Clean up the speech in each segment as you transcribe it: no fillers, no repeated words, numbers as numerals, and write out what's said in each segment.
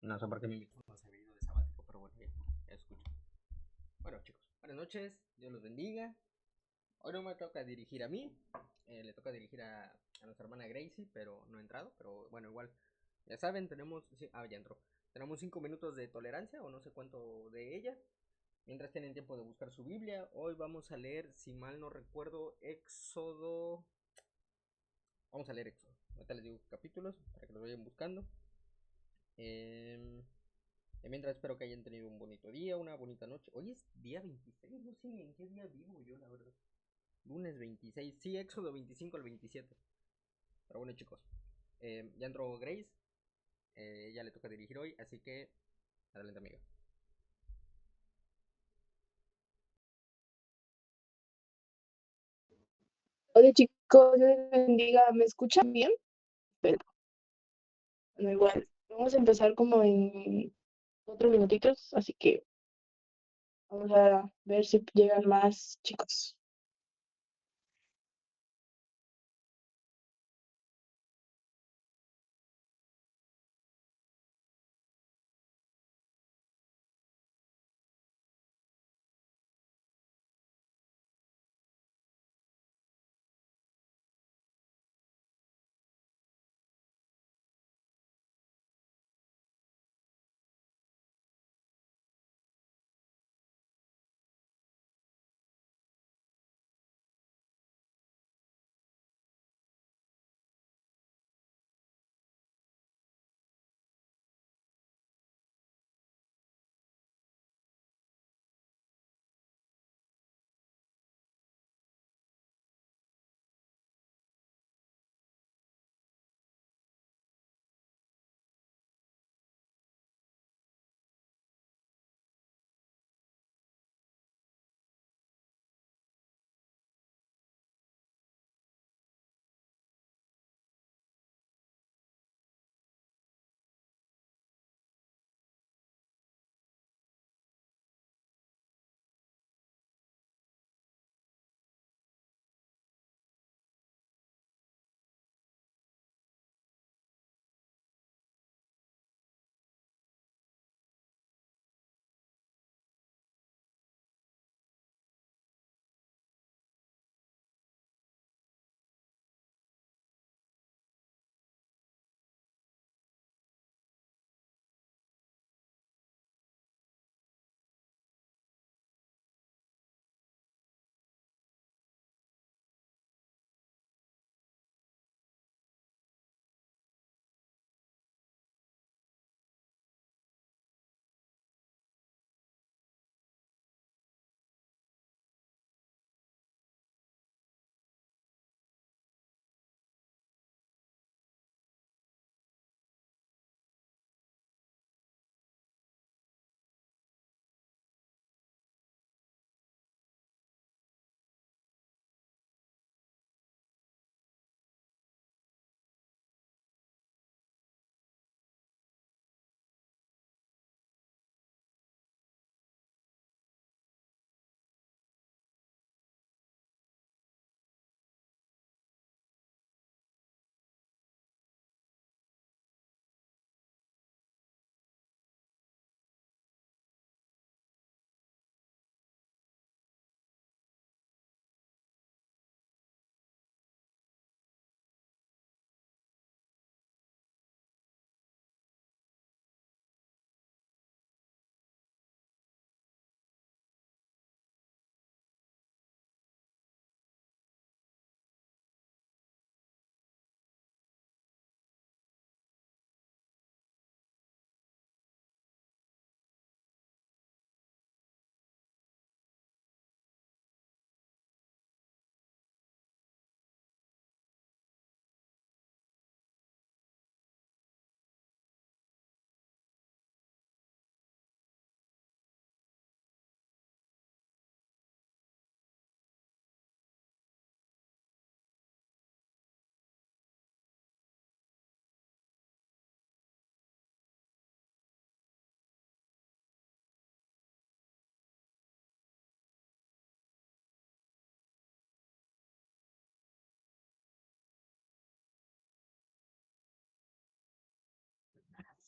No sé por qué mi micrófono se ha venido de sabático, pero bueno, ya escucho. Bueno, chicos, buenas noches, Dios los bendiga. Hoy no me toca dirigir a mí, le toca dirigir a nuestra hermana Gracie, pero no ha entrado. Pero bueno, igual, ya saben, tenemos. Sí, ya entró. Tenemos 5 minutos de tolerancia, o no sé cuánto de ella. Mientras tienen tiempo de buscar su Biblia, hoy vamos a leer, si mal no recuerdo, Éxodo. Vamos a leer Éxodo. Ahorita les digo capítulos para que los vayan buscando. Eh, mientras espero que hayan tenido un bonito día, una bonita noche. Hoy es día 26, no sé en qué día vivo yo, la verdad. Lunes 26, sí, Éxodo 25 al 27. Pero bueno, chicos, ya entró Grace, ya le toca dirigir hoy, así que adelante, amiga. Oye chicos, Dios les bendiga, ¿me escuchan bien? Pero bueno, igual, vamos a empezar como en 4 minutitos, así que vamos a ver si llegan más chicos.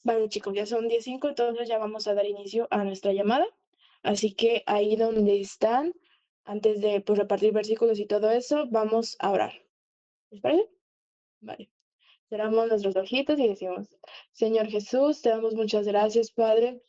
Vale, chicos, ya son 10:05, entonces ya vamos a dar inicio a nuestra llamada. Así que ahí donde están, antes de pues, repartir versículos y todo eso, vamos a orar. ¿Les parece? Vale. Cerramos nuestros ojitos y decimos, Señor Jesús, te damos muchas gracias, Padre,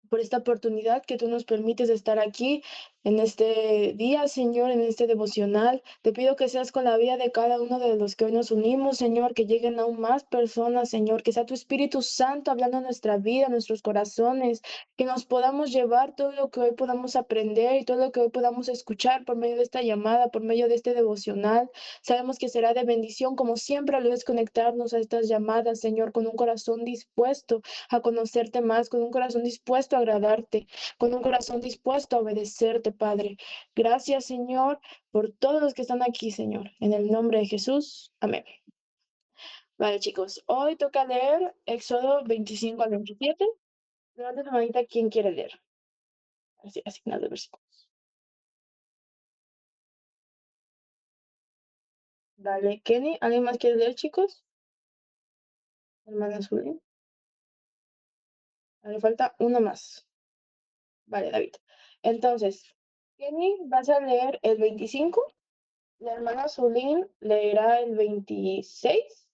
por esta oportunidad que tú nos permites estar aquí en este día, Señor, en este devocional. Te pido que seas con la vida de cada uno de los que hoy nos unimos, Señor, que lleguen aún más personas, Señor, que sea tu Espíritu Santo hablando en nuestra vida, en nuestros corazones, que nos podamos llevar todo lo que hoy podamos aprender y todo lo que hoy podamos escuchar por medio de esta llamada, por medio de este devocional. Sabemos que será de bendición, como siempre lo es conectarnos a estas llamadas, Señor, con un corazón dispuesto a conocerte más, con un corazón dispuesto a agradarte, con un corazón dispuesto a obedecerte, Padre. Gracias, Señor, por todos los que están aquí, Señor. En el nombre de Jesús. Amén. Vale, chicos, hoy toca leer Éxodo 25 al 27. Levanta la manita quien quiere leer. Así, asignado el versículo. Dale, Kenny. ¿Alguien más quiere leer, chicos? Hermana Zulín. Le falta uno más. Vale, David. Entonces, Kenny, vas a leer el 25. La hermana Zulín leerá el 26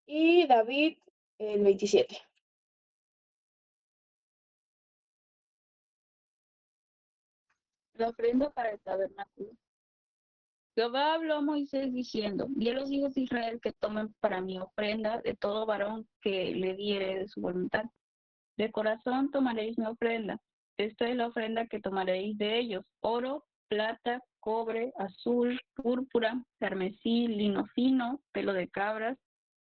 y David el 27. La ofrenda para el tabernáculo. Jehová habló a Moisés diciendo: Di a los hijos de Israel que tomen para mi ofrenda de todo varón que le diere de su voluntad. De corazón tomaréis mi ofrenda. Esta es la ofrenda que tomaréis de ellos: oro, plata, cobre, azul, púrpura, carmesí, lino fino, pelo de cabras,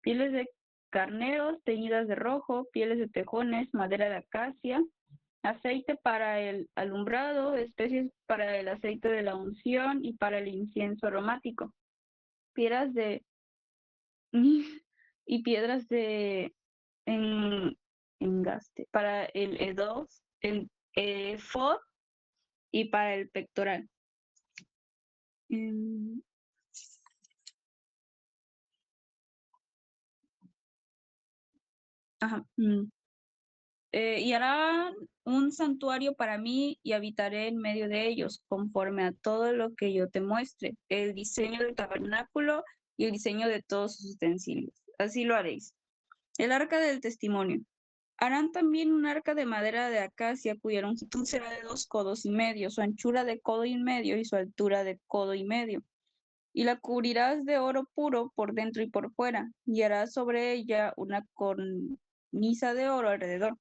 pieles de carneros teñidas de rojo, pieles de tejones, madera de acacia, aceite para el alumbrado, especies para el aceite de la unción y para el incienso aromático, piedras de y piedras de engaste para el edos, el efod y para el pectoral. Ajá. Y hará un santuario para mí y habitaré en medio de ellos, conforme a todo lo que yo te muestre, el diseño del tabernáculo y el diseño de todos sus utensilios. Así lo haréis. El arca del testimonio. Harán también un arca de madera de acacia, cuya longitud será de 2 codos y medio, su anchura de codo y medio y su altura de codo y medio. Y la cubrirás de oro puro por dentro y por fuera, y harás sobre ella una cornisa de oro alrededor.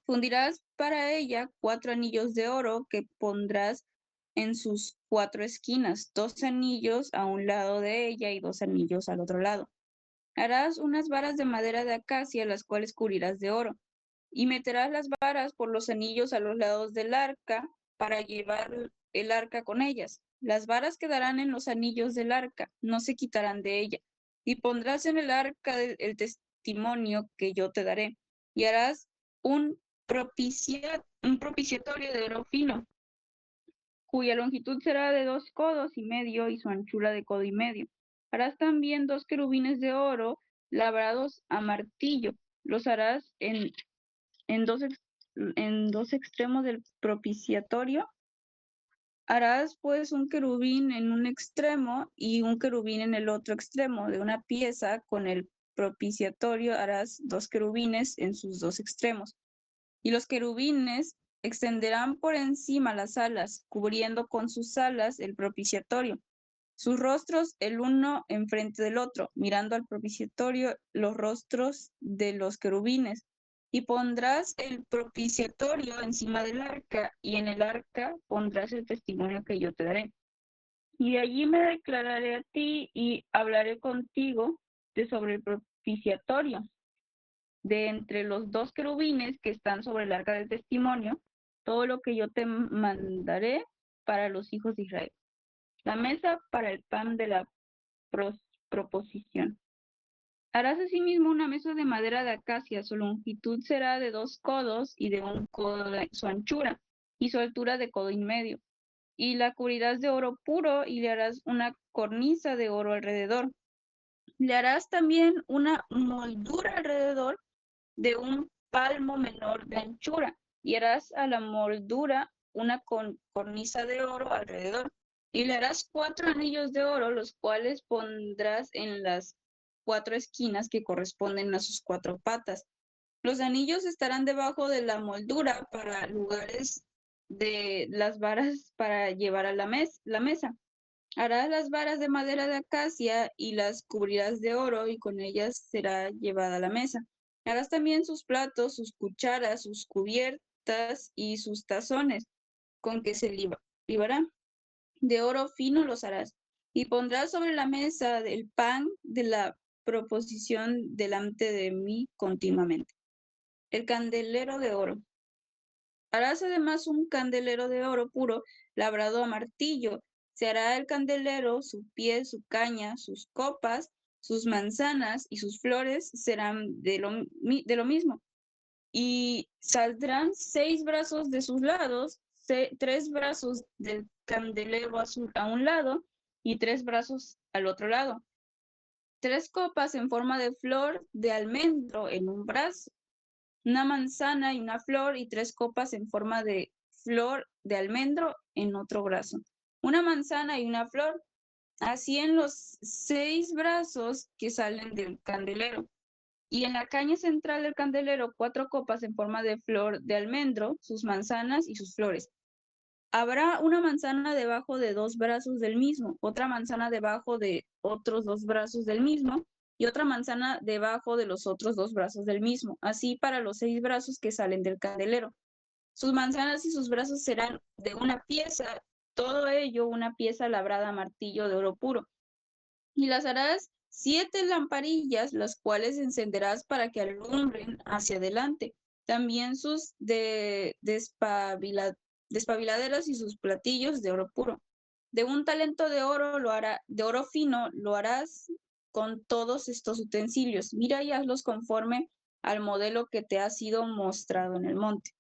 Fundirás para ella 4 anillos de oro que pondrás en sus 4 esquinas, 2 anillos a un lado de ella y 2 anillos al otro lado. Harás unas varas de madera de acacia, las cuales cubrirás de oro, y meterás las varas por los anillos a los lados del arca para llevar el arca con ellas. Las varas quedarán en los anillos del arca, no se quitarán de ella, y pondrás en el arca el testimonio que yo te daré, y harás un propiciatorio de oro fino, cuya longitud será de 2 codos y medio y su anchura de codo y medio. Harás también 2 querubines de oro labrados a martillo. Los harás en dos extremos del propiciatorio. Harás pues un querubín en un extremo y un querubín en el otro extremo de una pieza. Con el propiciatorio harás 2 querubines en sus 2 extremos. Y los querubines extenderán por encima las alas, cubriendo con sus alas el propiciatorio. Sus rostros el uno enfrente del otro, mirando al propiciatorio los rostros de los querubines. Y pondrás el propiciatorio encima del arca, y en el arca pondrás el testimonio que yo te daré. Y de allí me declararé a ti y hablaré contigo sobre el propiciatorio. De entre los 2 querubines que están sobre el arca del testimonio, todo lo que yo te mandaré para los hijos de Israel. La mesa para el pan de la proposición. Harás asimismo una mesa de madera de acacia, su longitud será de 2 codos y de 1 codo su anchura, y su altura de codo y medio. Y la cubrirás de oro puro y le harás una cornisa de oro alrededor. Le harás también una moldura alrededor de un palmo menor de anchura, y harás a la moldura una cornisa de oro alrededor. Y le harás 4 anillos de oro, los cuales pondrás en las 4 esquinas que corresponden a sus 4 patas. Los anillos estarán debajo de la moldura para lugares de las varas para llevar a la mesa. Harás las varas de madera de acacia y las cubrirás de oro, y con ellas será llevada a la mesa. Harás también sus platos, sus cucharas, sus cubiertas y sus tazones con que se libará. De oro fino los harás. Y pondrás sobre la mesa el pan de la proposición delante de mí continuamente. El candelero de oro. Harás además un candelero de oro puro, labrado a martillo. Se hará el candelero, su pie, su caña, sus copas, sus manzanas y sus flores serán de lo mismo. Y saldrán 6 brazos de sus lados, 3 brazos del candelero a un lado y 3 brazos al otro lado. 3 copas en forma de flor de almendro en un brazo, una manzana y una flor, y 3 copas en forma de flor de almendro en otro brazo, una manzana y una flor, así en los 6 brazos que salen del candelero. Y en la caña central del candelero 4 copas en forma de flor de almendro, sus manzanas y sus flores. Habrá una manzana debajo de 2 brazos del mismo, otra manzana debajo de otros 2 brazos del mismo, y otra manzana debajo de los otros 2 brazos del mismo, así para los 6 brazos que salen del candelero. Sus manzanas y sus brazos serán de una pieza, todo ello una pieza labrada a martillo de oro puro. Y las harás 7 lamparillas, las cuales encenderás para que alumbren hacia adelante. También sus despabiladeras y sus platillos de oro puro. De un talento de oro de oro fino lo harás con todos estos utensilios. Mira y hazlos conforme al modelo que te ha sido mostrado en el monte.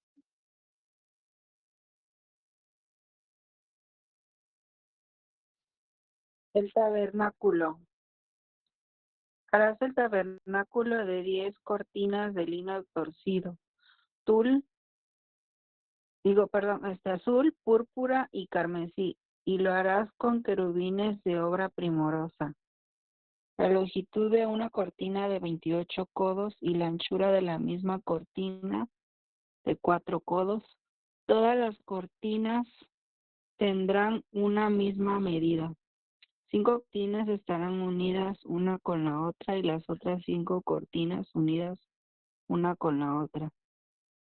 El tabernáculo. Harás el tabernáculo de 10 cortinas de lino torcido, azul, púrpura y carmesí, y lo harás con querubines de obra primorosa. La longitud de una cortina de 28 codos y la anchura de la misma cortina de 4 codos. Todas las cortinas tendrán una misma medida. 5 cortinas estarán unidas una con la otra y las otras 5 cortinas unidas una con la otra.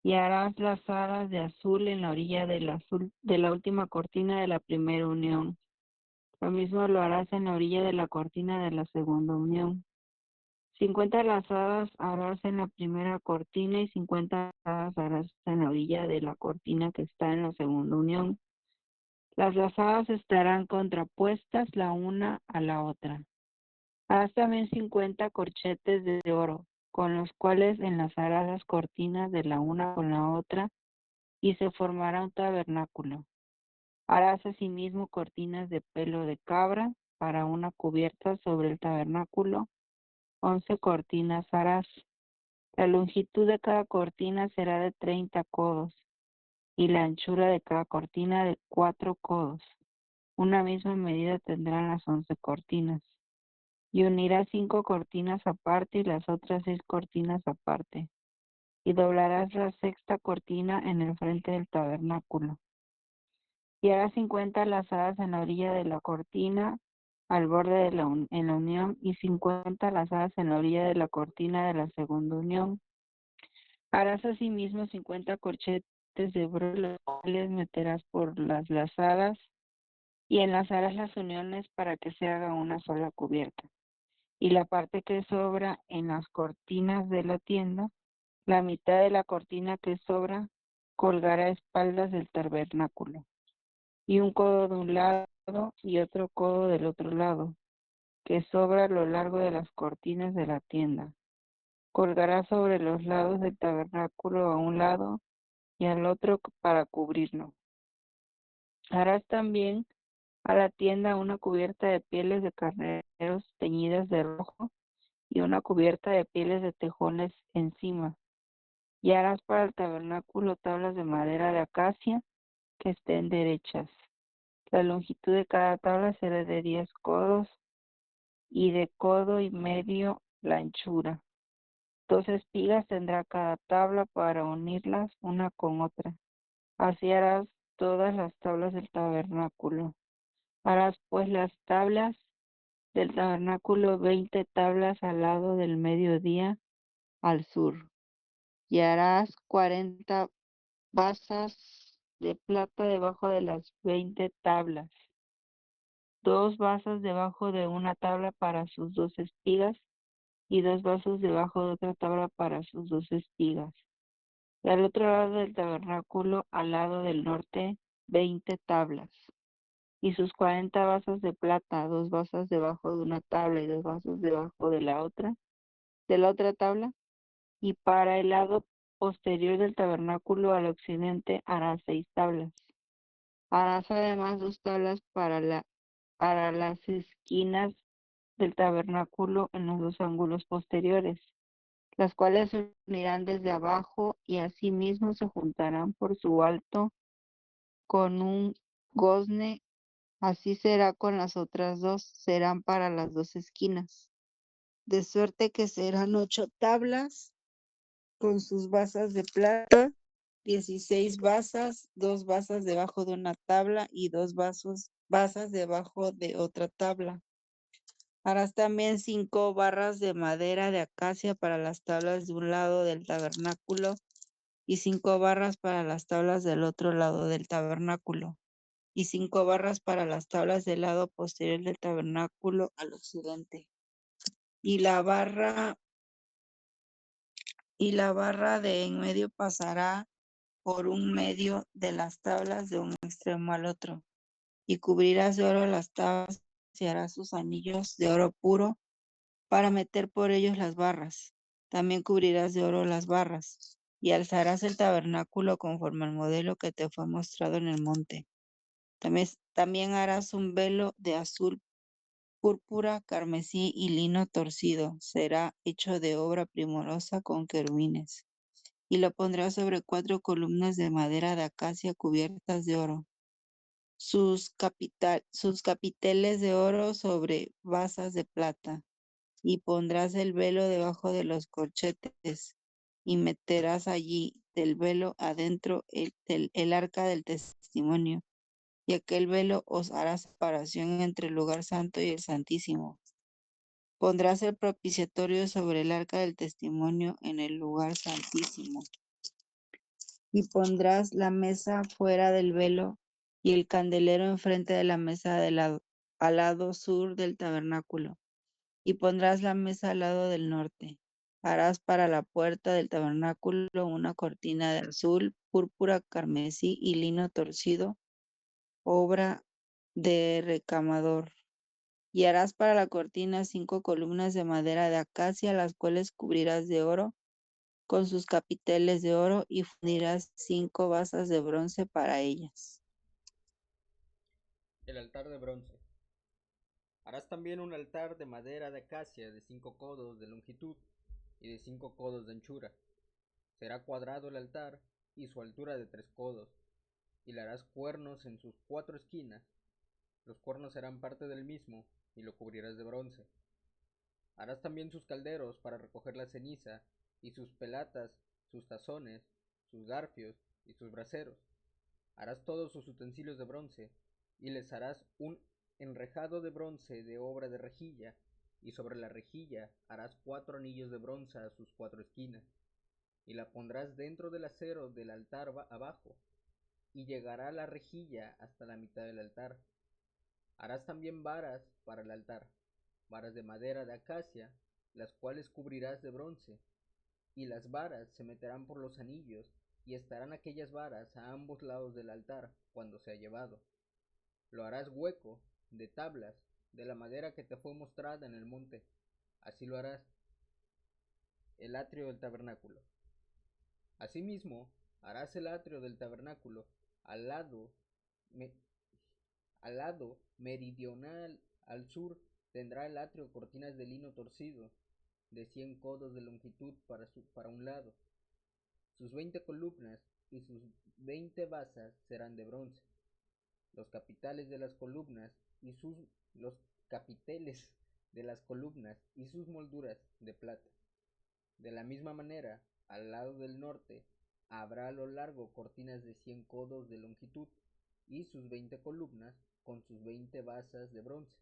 Y harás las aras de azul en la orilla de la última cortina de la primera unión. Lo mismo lo harás en la orilla de la cortina de la segunda unión. 50 lazadas harás en la primera cortina y 50 lazadas harás en la orilla de la cortina que está en la segunda unión. Las lazadas estarán contrapuestas la una a la otra. Harás también 50 corchetes de oro, con los cuales enlazarás las cortinas de la una con la otra, y se formará un tabernáculo. Harás asimismo cortinas de pelo de cabra para una cubierta sobre el tabernáculo. 11 cortinas harás. La longitud de cada cortina será de 30 codos, y la anchura de cada cortina de 4 codos. Una misma medida tendrán las 11 cortinas. Y unirás 5 cortinas aparte y las otras 6 cortinas aparte. Y doblarás la sexta cortina en el frente del tabernáculo. Y harás 50 lazadas en la orilla de la cortina al borde de en la unión, y 50 lazadas en la orilla de la cortina de la segunda unión. Harás asimismo 50 corchetes de bronce, los cuales meterás por las lazadas, y enlazarás las uniones para que se haga una sola cubierta. Y la parte que sobra en las cortinas de la tienda, la mitad de la cortina que sobra, colgará a espaldas del tabernáculo, y un codo de un lado y otro codo del otro lado, que sobra a lo largo de las cortinas de la tienda. Colgará sobre los lados del tabernáculo a un lado y al otro para cubrirlo. Harás también a la tienda una cubierta de pieles de carneros teñidas de rojo y una cubierta de pieles de tejones encima. Y harás para el tabernáculo tablas de madera de acacia que estén derechas. La longitud de cada tabla será de 10 codos y de codo y medio la anchura. 2 espigas tendrá cada tabla para unirlas una con otra. Así harás todas las tablas del tabernáculo. Harás pues las tablas del tabernáculo 20 tablas al lado del mediodía al sur. Y harás 40 basas de plata debajo de las 20 tablas. 2 basas debajo de una tabla para sus 2 espigas y 2 vasos debajo de otra tabla para sus 2 espigas. Y al otro lado del tabernáculo, al lado del norte, 20 tablas. Y sus 40 vasos de plata, 2 vasos debajo de una tabla y 2 vasos debajo de la otra tabla. Y para el lado posterior del tabernáculo al occidente harás 6 tablas. Harás además 2 tablas para las esquinas del tabernáculo en los 2 ángulos posteriores, las cuales se unirán desde abajo y asimismo se juntarán por su alto con un gozne. Así será con las otras 2, serán para las 2 esquinas. De suerte que serán 8 tablas con sus basas de plata, 16 basas, 2 basas debajo de una tabla y 2 basas debajo de otra tabla. Harás también 5 barras de madera de acacia para las tablas de un lado del tabernáculo y 5 barras para las tablas del otro lado del tabernáculo y 5 barras para las tablas del lado posterior del tabernáculo al occidente. Y la barra de en medio pasará por un medio de las tablas de un extremo al otro. Y cubrirás de oro las tablas y harás sus anillos de oro puro para meter por ellos las barras. También cubrirás de oro las barras, y alzarás el tabernáculo conforme al modelo que te fue mostrado en el monte. También harás un velo de azul, púrpura, carmesí y lino torcido. Será hecho de obra primorosa con querubines. Y lo pondrás sobre 4 columnas de madera de acacia cubiertas de oro. Sus capiteles de oro sobre basas de plata. Y pondrás el velo debajo de los corchetes, y meterás allí del velo adentro el arca del testimonio, y aquel velo os hará separación entre el lugar santo y el santísimo. Pondrás el propiciatorio sobre el arca del testimonio en el lugar santísimo, y pondrás la mesa fuera del velo, y el candelero enfrente de la mesa al lado sur del tabernáculo. Y pondrás la mesa al lado del norte. Harás para la puerta del tabernáculo una cortina de azul, púrpura, carmesí y lino torcido, obra de recamador. Y harás para la cortina 5 columnas de madera de acacia, las cuales cubrirás de oro con sus capiteles de oro, y fundirás 5 basas de bronce para ellas. El altar de bronce. Harás también un altar de madera de acacia de 5 codos de longitud y de 5 codos de anchura. Será cuadrado el altar y su altura de 3 codos, y le harás cuernos en sus 4 esquinas. Los cuernos serán parte del mismo, y lo cubrirás de bronce. Harás también sus calderos para recoger la ceniza, y sus pelatas, sus tazones, sus garfios y sus braseros. Harás todos sus utensilios de bronce, y les harás un enrejado de bronce de obra de rejilla, y sobre la rejilla harás 4 anillos de bronce a sus 4 esquinas, y la pondrás dentro del acero del altar abajo, y llegará la rejilla hasta la mitad del altar. Harás también varas para el altar, varas de madera de acacia, las cuales cubrirás de bronce, y las varas se meterán por los anillos, y estarán aquellas varas a ambos lados del altar cuando sea llevado. Lo harás hueco, de tablas, de la madera que te fue mostrada en el monte. Así lo harás. El atrio del tabernáculo. Asimismo, harás el atrio del tabernáculo al lado, al lado meridional al sur. Tendrá el atrio cortinas de lino torcido de 100 codos de longitud para un lado, sus 20 columnas y sus 20 basas serán de bronce. Los capiteles de las columnas y sus los capiteles de las columnas y sus molduras de plata. De la misma manera, al lado del norte habrá a lo largo cortinas de 100 codos de longitud y sus 20 columnas con sus 20 basas de bronce.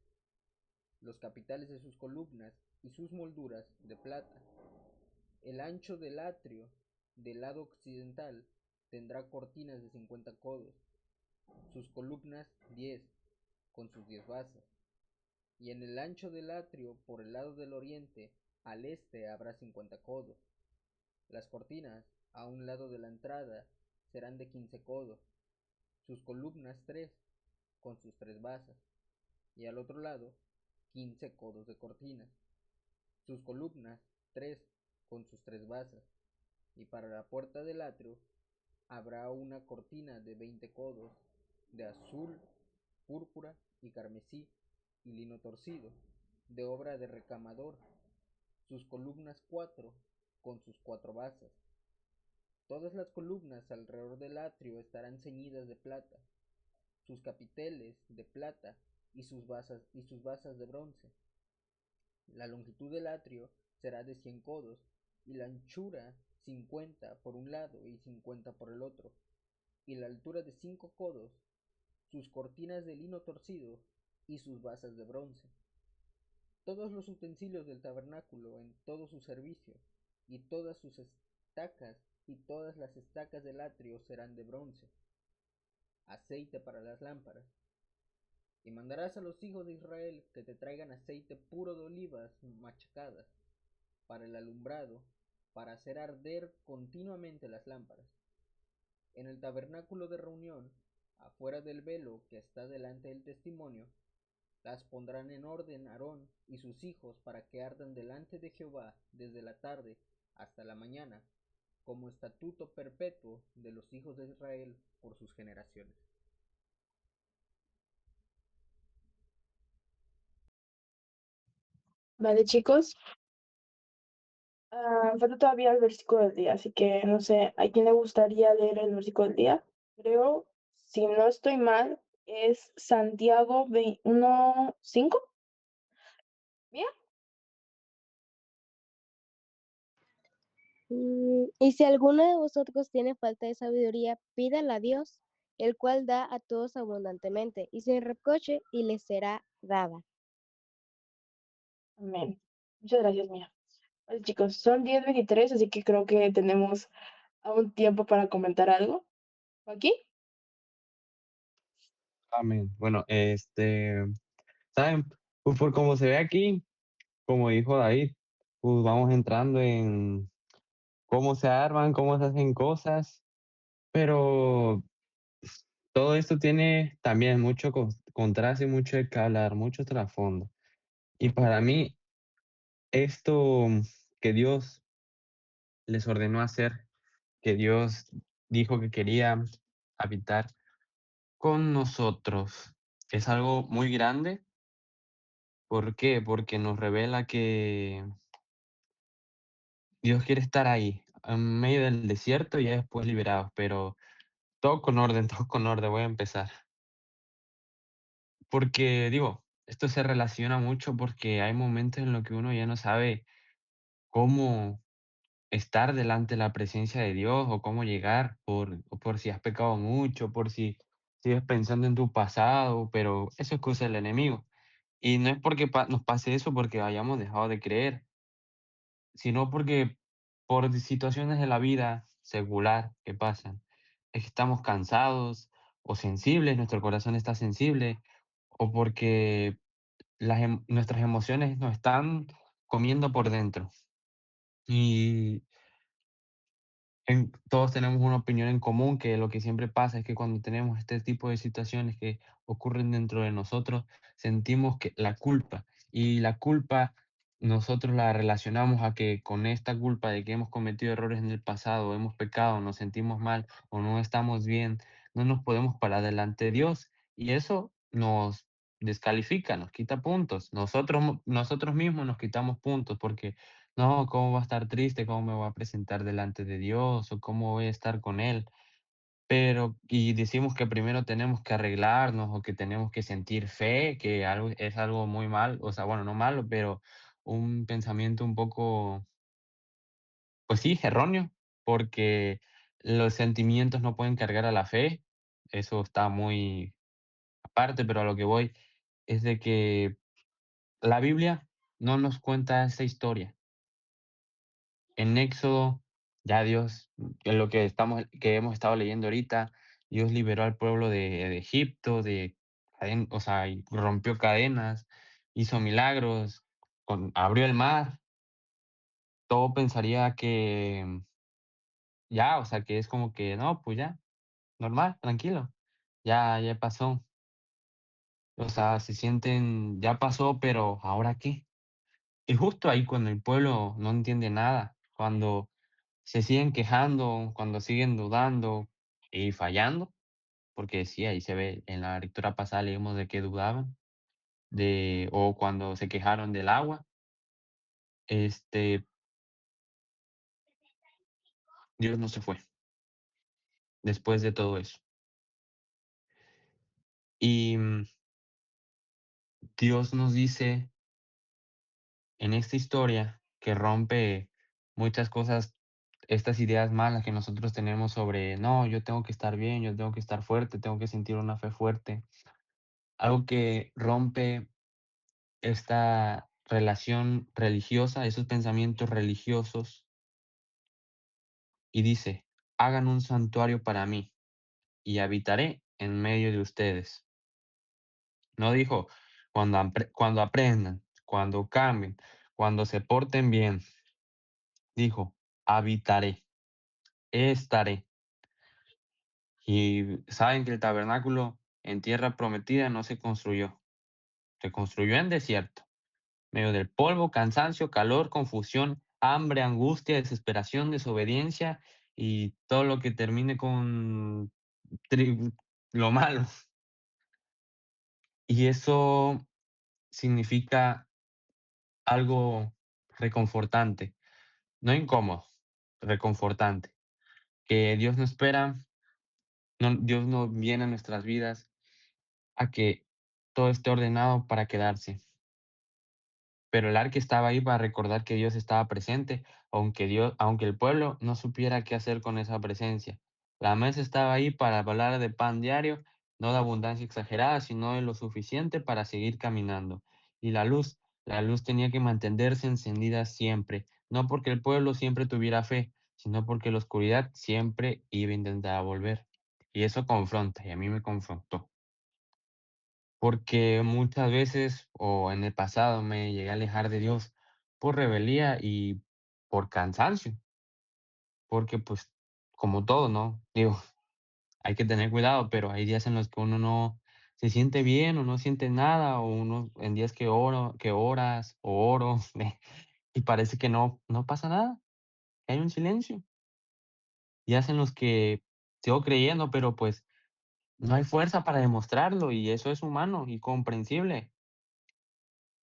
Los capiteles de sus columnas y sus molduras de plata. El ancho del atrio del lado occidental tendrá cortinas de 50 codos, sus columnas 10, con sus 10 basas. Y en el ancho del atrio por el lado del oriente al este habrá 50 codos. Las cortinas a un lado de la entrada serán de 15 codos, sus columnas 3, con sus 3 basas, y al otro lado 15 codos de cortinas, sus columnas 3, con sus 3 basas, y para la puerta del atrio habrá una cortina de 20 codos, de azul, púrpura y carmesí, y lino torcido, de obra de recamador, sus columnas 4, con sus 4 basas. Todas las columnas alrededor del atrio estarán ceñidas de plata, sus capiteles de plata y sus basas de bronce. La longitud del atrio será de 100 codos y la anchura 50 por un lado y 50 por el otro, y la altura de 5 codos, sus cortinas de lino torcido y sus basas de bronce. Todos los utensilios del tabernáculo en todo su servicio, y todas sus estacas y todas las estacas del atrio serán de bronce. Aceite para las lámparas. Y mandarás a los hijos de Israel que te traigan aceite puro de olivas machacadas, para el alumbrado, para hacer arder continuamente las lámparas. En el tabernáculo de reunión, afuera del velo que está delante del testimonio, las pondrán en orden Aarón y sus hijos para que ardan delante de Jehová desde la tarde hasta la mañana, como estatuto perpetuo de los hijos de Israel por sus generaciones. Vale, chicos. Falta todavía el versículo del día, así que no sé, ¿a quién le gustaría leer el versículo del día? Creo, si no estoy mal, es Santiago 1:5. ¿Bien? Y si alguno de vosotros tiene falta de sabiduría, pídala a Dios, el cual da a todos abundantemente y sin reproche, y les será dada. Amén. Muchas gracias, Mía. Vale, chicos, son 10:23, así que creo que tenemos aún tiempo para comentar algo. ¿Aquí? Amén. Bueno, ¿saben? Pues por como se ve aquí, como dijo David, pues vamos entrando en cómo se arman, cómo se hacen cosas, pero todo esto tiene también mucho contraste, mucho de qué hablar, mucho trasfondo. Y para mí, esto que Dios les ordenó hacer, que Dios dijo que quería habitar con nosotros, es algo muy grande. ¿Por qué? Porque nos revela que Dios quiere estar ahí, en medio del desierto y ya después liberados, pero todo con orden, todo con orden. Voy a empezar. Porque digo, esto se relaciona mucho porque hay momentos en los que uno ya no sabe cómo estar delante de la presencia de Dios o cómo llegar, o por si has pecado mucho, por si sigues pensando en tu pasado, pero eso es cosa del enemigo. Y no es porque nos pase eso porque hayamos dejado de creer, sino porque por situaciones de la vida secular que pasan, es que estamos cansados o sensibles, nuestro corazón está sensible, o porque nuestras emociones nos están comiendo por dentro. Y todos tenemos una opinión en común, que lo que siempre pasa es que cuando tenemos este tipo de situaciones que ocurren dentro de nosotros, sentimos que la culpa, y la culpa nosotros la relacionamos a que con esta culpa de que hemos cometido errores en el pasado, hemos pecado, nos sentimos mal o no estamos bien, no nos podemos parar delante de Dios, y eso nos descalifica, nos quita puntos. Nosotros mismos nos quitamos puntos porque no, ¿cómo va a estar triste? ¿Cómo me voy a presentar delante de Dios? ¿O cómo voy a estar con Él? Pero, y decimos que primero tenemos que arreglarnos o que tenemos que sentir fe, que algo, es algo muy mal, o sea, bueno, no malo, pero un pensamiento un poco, pues sí, erróneo, porque los sentimientos no pueden cargar a la fe. Eso está muy aparte, pero a lo que voy es de que la Biblia no nos cuenta esa historia. En Éxodo, ya Dios, en lo que hemos estado leyendo ahorita, Dios liberó al pueblo de Egipto, o sea, y rompió cadenas, hizo milagros, abrió el mar. Todo pensaría que ya, o sea, que es como que no, pues ya, normal, tranquilo, ya pasó. O sea, se sienten, ya pasó, pero ¿ahora qué? Y justo ahí cuando el pueblo no entiende nada, cuando se siguen quejando, cuando siguen dudando y fallando, porque sí, ahí se ve, en la lectura pasada leímos de que dudaban, o cuando se quejaron del agua, este, Dios no se fue después de todo eso. Y Dios nos dice en esta historia que rompe muchas cosas, estas ideas malas que nosotros tenemos sobre, no, yo tengo que estar bien, yo tengo que estar fuerte, tengo que sentir una fe fuerte. Algo que rompe esta relación religiosa, esos pensamientos religiosos, y dice, hagan un santuario para mí y habitaré en medio de ustedes. No dijo, cuando aprendan, cuando cambien, cuando se porten bien. Dijo, habitaré, estaré. Y saben que el tabernáculo en tierra prometida no se construyó, se construyó en desierto, medio del polvo, cansancio, calor, confusión, hambre, angustia, desesperación, desobediencia y todo lo que termine con lo malo. Y eso significa algo reconfortante, no incómodo, reconfortante, que Dios no espera, no, Dios no viene a nuestras vidas a que todo esté ordenado para quedarse. Pero el arca estaba ahí para recordar que Dios estaba presente, aunque el pueblo no supiera qué hacer con esa presencia. La mesa estaba ahí para hablar de pan diario, no de abundancia exagerada, sino de lo suficiente para seguir caminando. Y la luz tenía que mantenerse encendida siempre, no porque el pueblo siempre tuviera fe, sino porque la oscuridad siempre iba a intentar volver. Y eso confronta, y a mí me confrontó. Porque muchas veces, o en el pasado, me llegué a alejar de Dios por rebeldía y por cansancio, porque pues como todo, ¿no? Digo, hay que tener cuidado, pero hay días en los que uno no se siente bien o no siente nada, o uno en días que oras o oro y parece que no pasa nada, que hay un silencio. Días en los que sigo creyendo, pero pues no hay fuerza para demostrarlo y eso es humano y comprensible.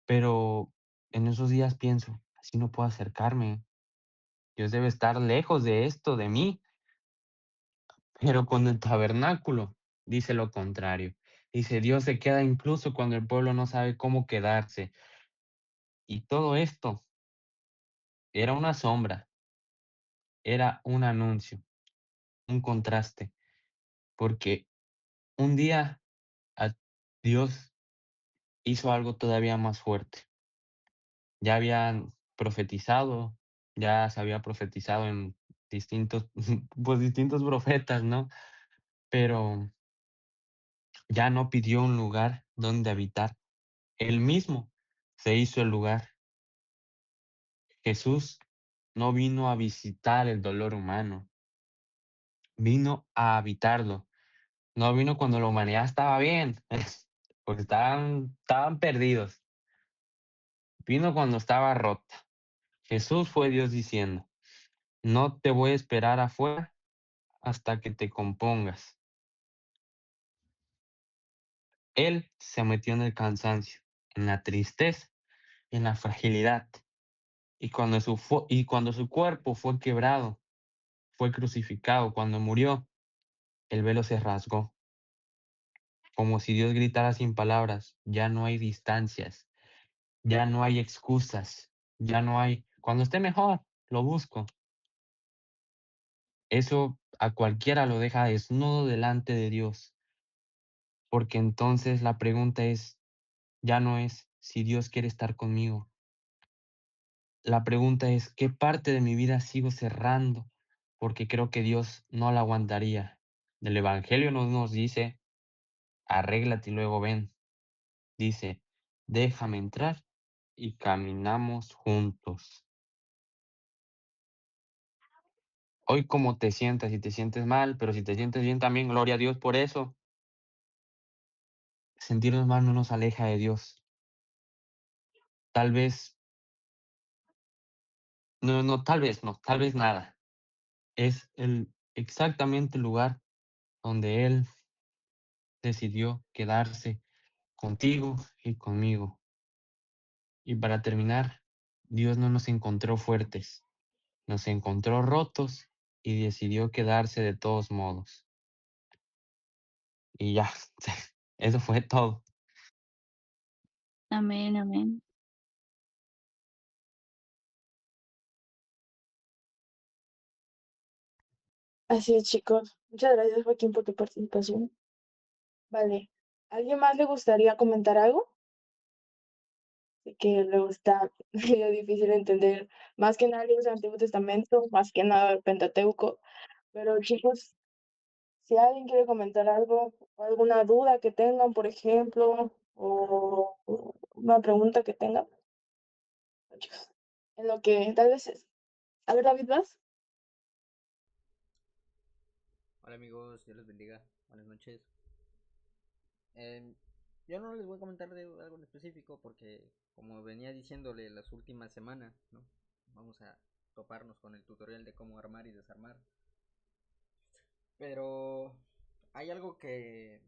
Pero en esos días pienso, así no puedo acercarme. Dios debe estar lejos de esto, de mí. Pero con el tabernáculo dice lo contrario. Dice, Dios se queda incluso cuando el pueblo no sabe cómo quedarse. Y todo esto era una sombra, era un anuncio, un contraste. Porque un día a- Dios hizo algo todavía más fuerte. Ya habían profetizado, ya se había profetizado en distintos, pues distintos profetas, ¿no? Pero ya no pidió un lugar donde habitar. Él mismo se hizo el lugar. Jesús no vino a visitar el dolor humano, vino a habitarlo. No vino cuando la humanidad estaba bien, porque estaban perdidos. Vino cuando estaba rota. Jesús fue Dios diciendo, no te voy a esperar afuera hasta que te compongas. Él se metió en el cansancio, en la tristeza, en la fragilidad. y cuando su cuerpo fue quebrado, fue crucificado, cuando murió, el velo se rasgó, como si Dios gritara sin palabras, ya no hay distancias, ya no hay excusas, ya no hay, cuando esté mejor, lo busco. Eso a cualquiera lo deja desnudo delante de Dios, porque entonces la pregunta ya no es si Dios quiere estar conmigo. La pregunta es, ¿qué parte de mi vida sigo cerrando? Porque creo que Dios no la aguantaría. El Evangelio no nos dice, arréglate y luego ven. Dice, déjame entrar y caminamos juntos. Hoy como te sientas, si te sientes mal, pero si te sientes bien también, gloria a Dios por eso. Sentirnos mal no nos aleja de Dios. Tal vez, tal vez nada. Es exactamente el lugar donde Él decidió quedarse contigo y conmigo. Y para terminar, Dios no nos encontró fuertes, nos encontró rotos y decidió quedarse de todos modos. Y ya, eso fue todo. Amén, amén. Así es, chicos. Muchas gracias, Joaquín, por tu participación. Vale. ¿Alguien más le gustaría comentar algo? Sé que luego está medio difícil entender, más que nada el Antiguo Testamento, más que nada el Pentateuco. Pero chicos, si alguien quiere comentar algo, o alguna duda que tengan, por ejemplo, o una pregunta que tengan, chicos, en lo que tal vez es. A ver, David, ¿vas? Hola amigos, Dios les bendiga. Buenas noches. Yo no les voy a comentar de algo en específico porque, como venía diciéndole las últimas semanas, ¿no? Vamos a toparnos con el tutorial de cómo armar y desarmar. Pero hay algo que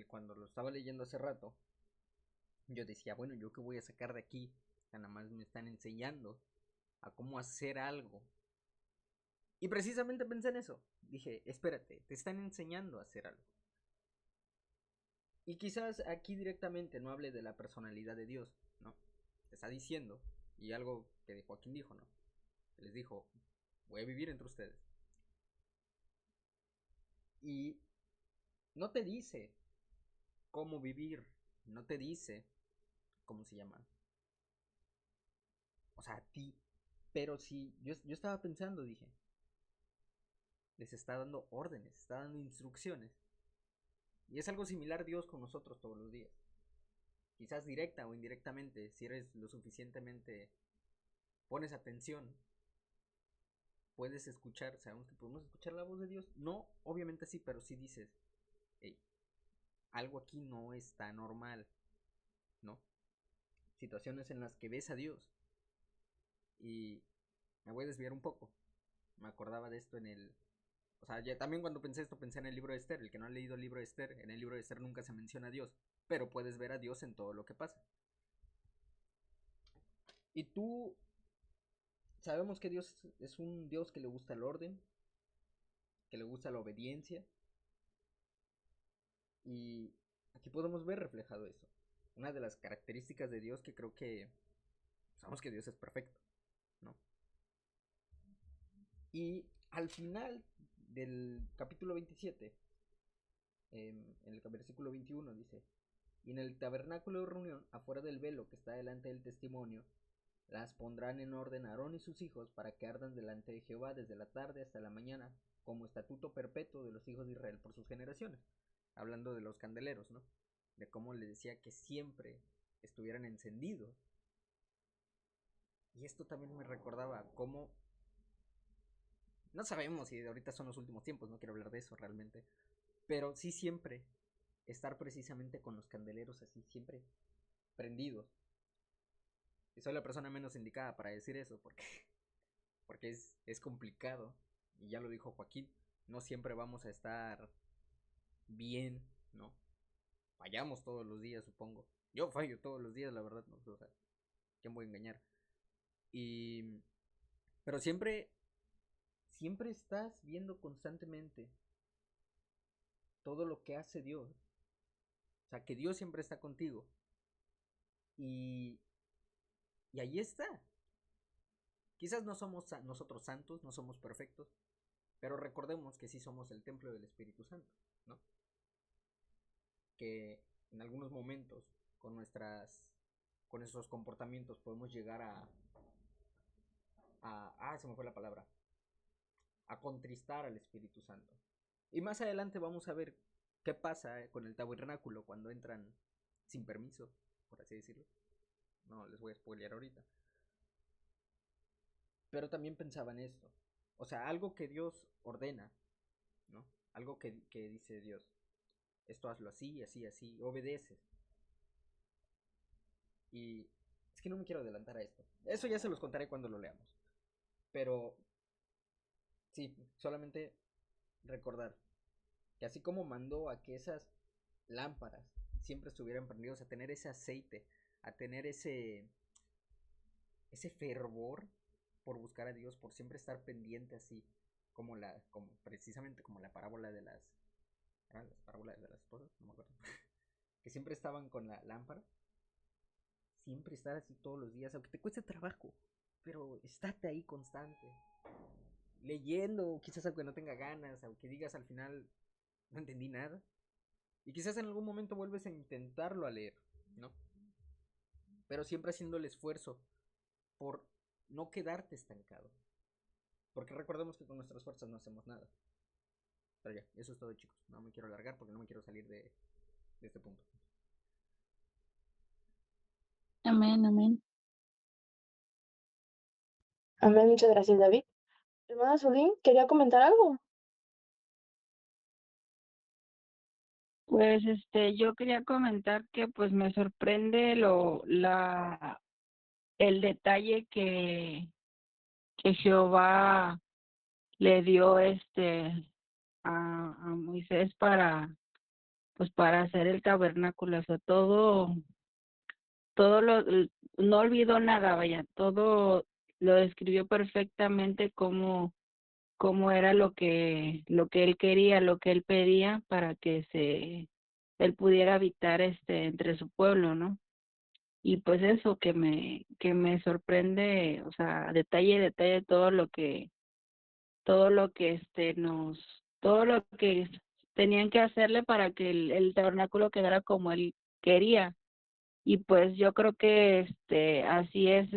cuando lo estaba leyendo hace rato, yo decía, bueno, ¿yo qué voy a sacar de aquí? O sea, nada más me están enseñando a cómo hacer algo. Y precisamente pensé en eso. Dije, espérate, te están enseñando a hacer algo. Y quizás aquí directamente no hable de la personalidad de Dios, ¿no? Te está diciendo, y algo que Joaquín dijo, ¿no? Les dijo, voy a vivir entre ustedes. Y no te dice cómo vivir, no te dice cómo se llama. O sea, a ti. Pero si yo estaba pensando, dije, les está dando órdenes, está dando instrucciones. Y es algo similar Dios con nosotros todos los días. Quizás directa o indirectamente, si eres lo suficientemente, pones atención, puedes escuchar, sabemos que podemos escuchar la voz de Dios. No, obviamente sí, pero sí dices, hey, algo aquí no está normal, ¿no? Situaciones en las que ves a Dios. Y me voy a desviar un poco. Me acordaba de esto en el... O sea, ya también cuando pensé esto pensé en el libro de Esther. El que no ha leído el libro de Esther, en el libro de Esther nunca se menciona a Dios. Pero puedes ver a Dios en todo lo que pasa. Y tú... Sabemos que Dios es un Dios que le gusta el orden, que le gusta la obediencia. Y aquí podemos ver reflejado eso. Una de las características de Dios que creo que... Sabemos que Dios es perfecto, ¿no? Y al final del capítulo 27, en el versículo 21 dice, y en el tabernáculo de reunión, afuera del velo que está delante del testimonio, las pondrán en orden Aarón y sus hijos para que ardan delante de Jehová desde la tarde hasta la mañana, como estatuto perpetuo de los hijos de Israel por sus generaciones. Hablando de los candeleros, ¿no? De cómo les decía que siempre estuvieran encendidos. Y esto también me recordaba cómo... No sabemos si ahorita son los últimos tiempos, no quiero hablar de eso realmente. Pero sí siempre estar precisamente con los candeleros así, siempre prendidos. Y soy la persona menos indicada para decir eso, porque es complicado. Y ya lo dijo Joaquín, no siempre vamos a estar bien, ¿no? Fallamos todos los días, supongo. Yo fallo todos los días, la verdad, no, o sea, ¿quién voy a engañar? Y, pero siempre estás viendo constantemente todo lo que hace Dios. O sea, que Dios siempre está contigo. Y ahí está. Quizás no somos nosotros santos, no somos perfectos, pero recordemos que sí somos el templo del Espíritu Santo, ¿no? Que en algunos momentos con nuestros comportamientos podemos llegar se me fue la palabra, a contristar al Espíritu Santo. Y más adelante vamos a ver qué pasa con el tabernáculo cuando entran sin permiso, por así decirlo. No les voy a spoilear ahorita. Pero también pensaba en esto. O sea, algo que Dios ordena, ¿no? Algo que dice Dios. Esto hazlo así, así, así. Obedeces. Y es que no me quiero adelantar a esto. Eso ya se los contaré cuando lo leamos. Pero sí, solamente recordar que así como mandó a que esas lámparas siempre estuvieran prendidas, a tener ese aceite, a tener ese fervor por buscar a Dios, por siempre estar pendiente así, precisamente como la parábola de las parábolas de las esposas, no me acuerdo, que siempre estaban con la lámpara, siempre estar así todos los días, aunque te cueste trabajo, pero estate ahí constante, leyendo, quizás aunque no tenga ganas, aunque digas al final no entendí nada, y quizás en algún momento vuelves a intentarlo a leer, ¿no? Pero siempre haciendo el esfuerzo por no quedarte estancado, porque recordemos que con nuestras fuerzas no hacemos nada. Pero ya, eso es todo, chicos. No me quiero alargar porque no me quiero salir de este punto. Amén, amén. Amén, muchas gracias, David. Hermana Zulín, ¿quería comentar algo? Pues yo quería comentar que pues me sorprende el detalle que Jehová le dio a Moisés para hacer el tabernáculo. O sea, no olvidó nada, vaya, todo lo describió perfectamente como era lo que él quería, lo que él pedía para que él pudiera habitar entre su pueblo, ¿no? Y pues eso que me sorprende, o sea, detalle detalle todo lo que tenían que hacerle para que el tabernáculo quedara como él quería. Y pues yo creo que así es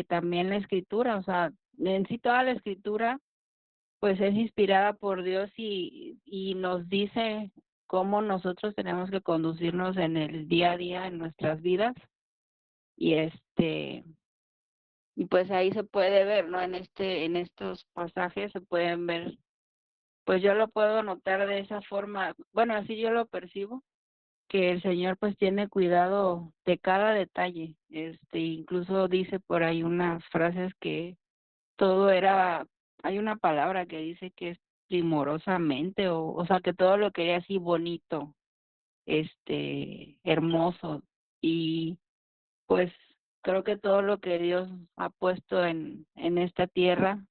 también la escritura, o sea, en sí toda la escritura pues es inspirada por Dios y nos dice cómo nosotros tenemos que conducirnos en el día a día en nuestras vidas y y pues ahí se puede ver, ¿no? En estos pasajes se pueden ver, pues yo lo puedo notar de esa forma, bueno, así yo lo percibo, que el Señor pues tiene cuidado de cada detalle. Incluso dice por ahí unas frases que todo era, hay una palabra que dice que es primorosamente, o sea, que todo lo quería así bonito, hermoso. Y pues creo que todo lo que Dios ha puesto en esta tierra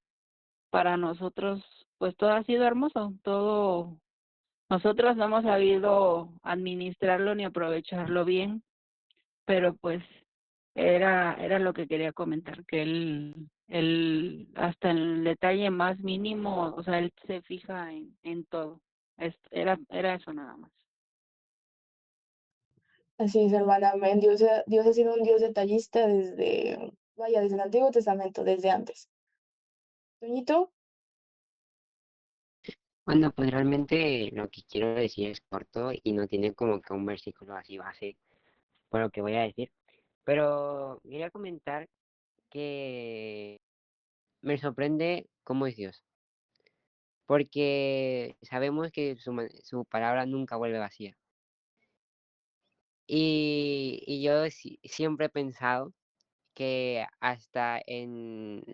para nosotros, pues todo ha sido hermoso, todo, nosotros no hemos sabido administrarlo ni aprovecharlo bien, pero pues era lo que quería comentar, que él hasta el detalle más mínimo, o sea, él se fija en todo. Era eso nada más. Así es, hermana, amén. Dios ha sido un Dios detallista desde el Antiguo Testamento, desde antes. Toñito, Bueno, pues realmente lo que quiero decir es corto y no tiene como que un versículo así base por lo que voy a decir. Pero quería comentar que me sorprende cómo es Dios, porque sabemos que su palabra nunca vuelve vacía. Y yo siempre he pensado que hasta en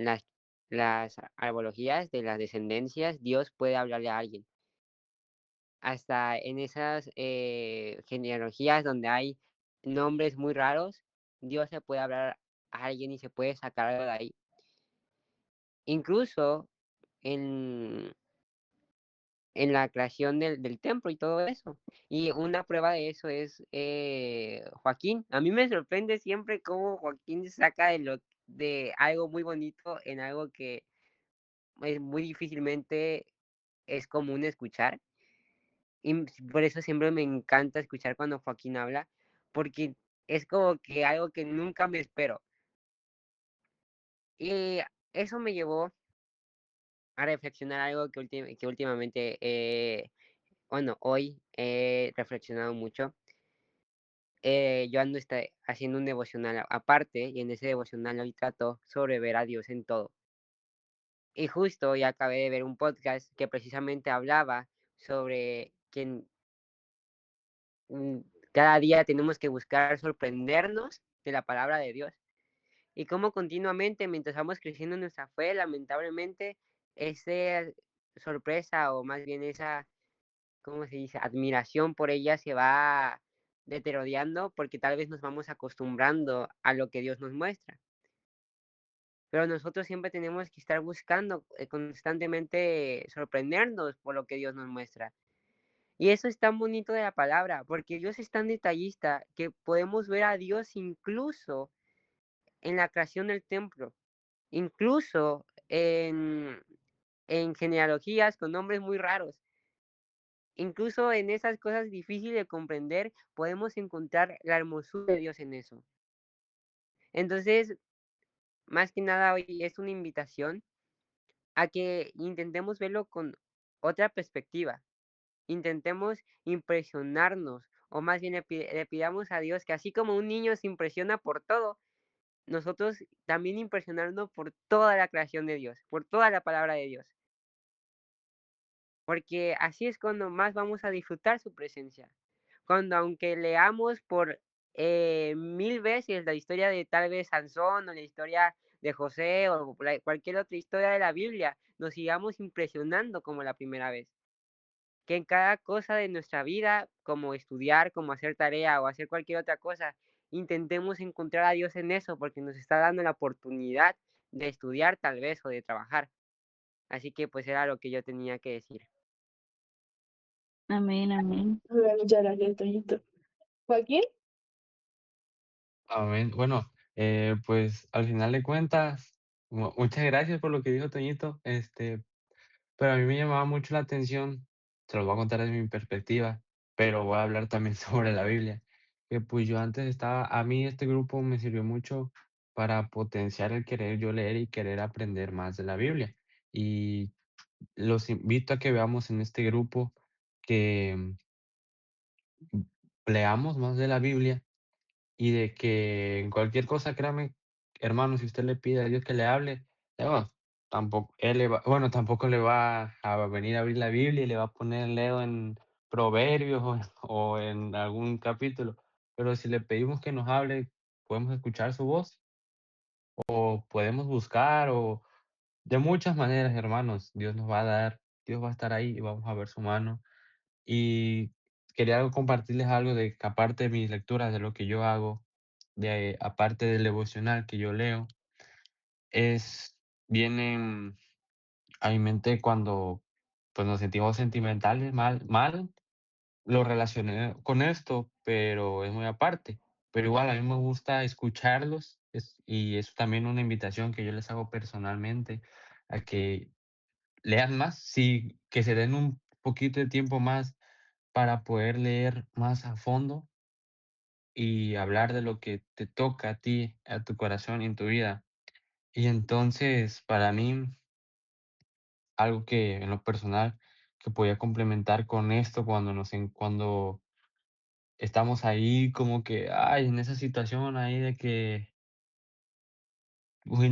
las arbologías de las descendencias, Dios puede hablarle a alguien. Hasta en esas genealogías donde hay nombres muy raros, Dios se puede hablar a alguien y se puede sacar algo de ahí. incluso en, en la creación del templo y todo eso. Y una prueba de eso es Joaquín. A mí me sorprende siempre cómo Joaquín saca de algo muy bonito en algo que es muy difícilmente es común escuchar. Y por eso siempre me encanta escuchar cuando Joaquín habla, porque es como que algo que nunca me espero. Y eso me llevó a reflexionar algo que últimamente, bueno, hoy he reflexionado mucho. Yo ando haciendo un devocional aparte y en ese devocional hoy trato sobre ver a Dios en todo. Y justo ya acabé de ver un podcast que precisamente hablaba sobre que mm, cada día tenemos que buscar sorprendernos de la palabra de Dios. Y cómo continuamente, mientras vamos creciendo en nuestra fe, lamentablemente, esa sorpresa o más bien esa, ¿cómo se dice?, admiración por ella se va deteriorando porque tal vez nos vamos acostumbrando a lo que Dios nos muestra. Pero nosotros siempre tenemos que estar buscando constantemente sorprendernos por lo que Dios nos muestra. Y eso es tan bonito de la palabra, porque Dios es tan detallista que podemos ver a Dios incluso en la creación del templo, incluso en genealogías con nombres muy raros. Incluso en esas cosas difíciles de comprender, podemos encontrar la hermosura de Dios en eso. Entonces, más que nada hoy es una invitación a que intentemos verlo con otra perspectiva. Intentemos impresionarnos, o más bien le pidamos a Dios que así como un niño se impresiona por todo, nosotros también impresionarnos por toda la creación de Dios, por toda la palabra de Dios. Porque así es cuando más vamos a disfrutar su presencia. Cuando aunque leamos por 1000 veces la historia de tal vez Sansón o la historia de José o cualquier otra historia de la Biblia, nos sigamos impresionando como la primera vez. Que en cada cosa de nuestra vida, como estudiar, como hacer tarea o hacer cualquier otra cosa, intentemos encontrar a Dios en eso, porque nos está dando la oportunidad de estudiar tal vez o de trabajar. Así que pues era lo que yo tenía que decir. Amén, amén. Bueno, muchas gracias, Toñito. Joaquín, Amén. Bueno, pues al final de cuentas, muchas gracias por lo que dijo Toñito. Pero a mí me llamaba mucho la atención, te lo voy a contar desde mi perspectiva, pero voy a hablar también sobre la Biblia. Que pues yo antes estaba, a mí este grupo me sirvió mucho para potenciar el querer yo leer y querer aprender más de la Biblia. Y los invito a que veamos en este grupo que leamos más de la Biblia y de que en cualquier cosa, créame, hermano, si usted le pide a Dios que le hable, bueno, tampoco, él le va, bueno, tampoco le va a venir a abrir la Biblia y le va a poner leo en Proverbios o en algún capítulo. Pero si le pedimos que nos hable, podemos escuchar su voz o podemos buscar o de muchas maneras, hermanos, Dios nos va a dar, Dios va a estar ahí y vamos a ver su mano. Y quería compartirles algo de que aparte de mis lecturas, de lo que yo hago, aparte del devocional que yo leo, vienen a mi mente cuando pues, nos sentimos sentimentales, mal, lo relacioné con esto, pero es muy aparte. Pero igual a mí me gusta escucharlos y es también una invitación que yo les hago personalmente a que lean más, sí, que se den un poquito de tiempo más para poder leer más a fondo y hablar de lo que te toca a ti, a tu corazón y en tu vida. Y entonces, para mí, algo que en lo personal, que podía complementar con esto cuando estamos ahí como que, ay, en esa situación ahí de que, no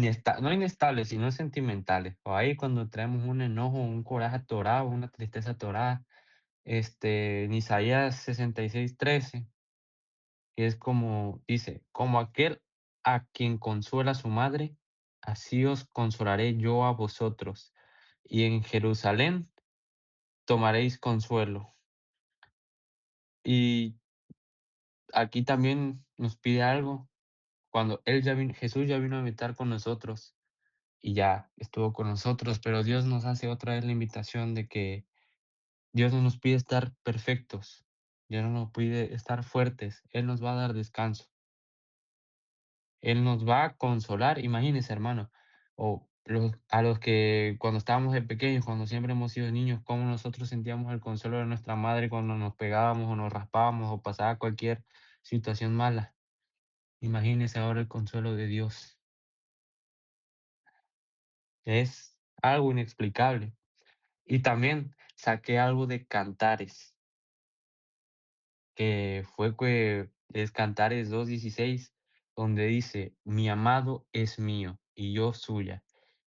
inestables, sino sentimentales, o ahí cuando traemos un enojo, un coraje atorado, una tristeza atorada, en Isaías 66:13 que es como dice, como aquel a quien consuela su madre, así os consolaré yo a vosotros, y en Jerusalén tomaréis consuelo. Y aquí también nos pide algo, cuando Jesús ya vino a habitar con nosotros, y ya estuvo con nosotros, pero Dios nos hace otra vez la invitación de que Dios no nos pide estar perfectos, Dios no nos pide estar fuertes, Él nos va a dar descanso, Él nos va a consolar, imagínense hermano, a los que cuando estábamos de pequeños, cuando siempre hemos sido niños, cómo nosotros sentíamos el consuelo de nuestra madre cuando nos pegábamos o nos raspábamos o pasaba cualquier situación mala. Imagínense ahora el consuelo de Dios. Es algo inexplicable. Y también saqué algo de Cantares, que es Cantares 2:16, donde dice, mi amado es mío y yo suya.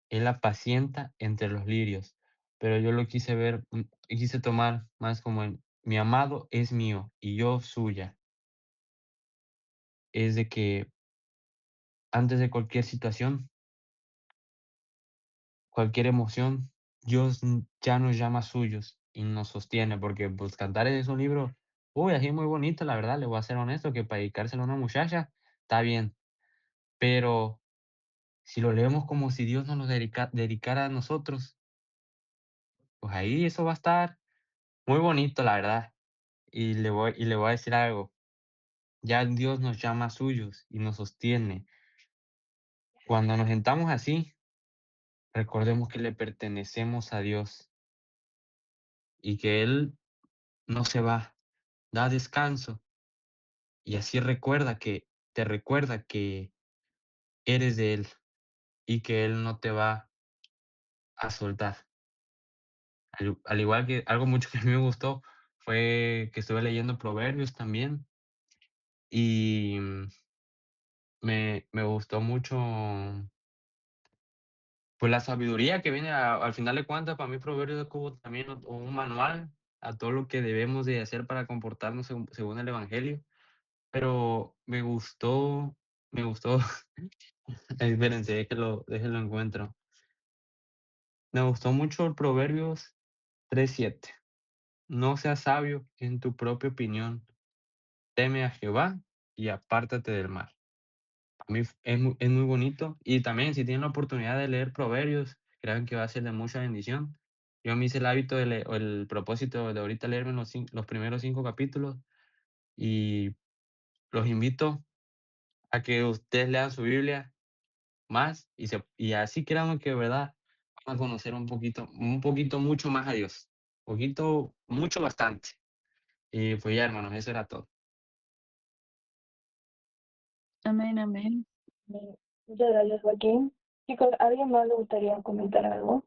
Él apacienta entre los lirios. Pero yo lo quise ver, quise tomar más como en, mi amado es mío y yo suya. Es de que antes de cualquier situación, cualquier emoción, Dios ya nos llama suyos y nos sostiene, porque pues Cantares es un libro, uy, así muy bonito, la verdad, le voy a ser honesto, que para dedicárselo a una muchacha, está bien, pero si lo leemos como si Dios nos lo dedicara a nosotros, pues ahí eso va a estar muy bonito, la verdad. Y le voy a decir algo, ya Dios nos llama suyos y nos sostiene. Cuando nos sentamos así, recordemos que le pertenecemos a Dios y que Él no se va, da descanso y así te recuerda que eres de Él y que Él no te va a soltar. Al igual que algo mucho que a mí me gustó fue que estuve leyendo Proverbios también y me gustó mucho pues la sabiduría que viene al final de cuentas. Para mí Proverbios es como también un manual a todo lo que debemos de hacer para comportarnos según el Evangelio. Pero me gustó, espérense, déjenlo encuentro. Me gustó mucho el Proverbios 3:7. No seas sabio en tu propia opinión, teme a Jehová y apártate del mal. A mí es muy bonito. Y también si tienen la oportunidad de leer Proverbios, crean que va a ser de mucha bendición. Yo me hice el hábito o el propósito de ahorita leerme los primeros 5 capítulos y los invito a que ustedes lean su Biblia más y así créanme que de verdad van a conocer un poquito mucho más a Dios. Poquito, mucho, bastante. Y pues ya, hermanos, eso era todo. Amén, amén. Bien, muchas gracias, Joaquín. Chicos, ¿a alguien más le gustaría comentar algo?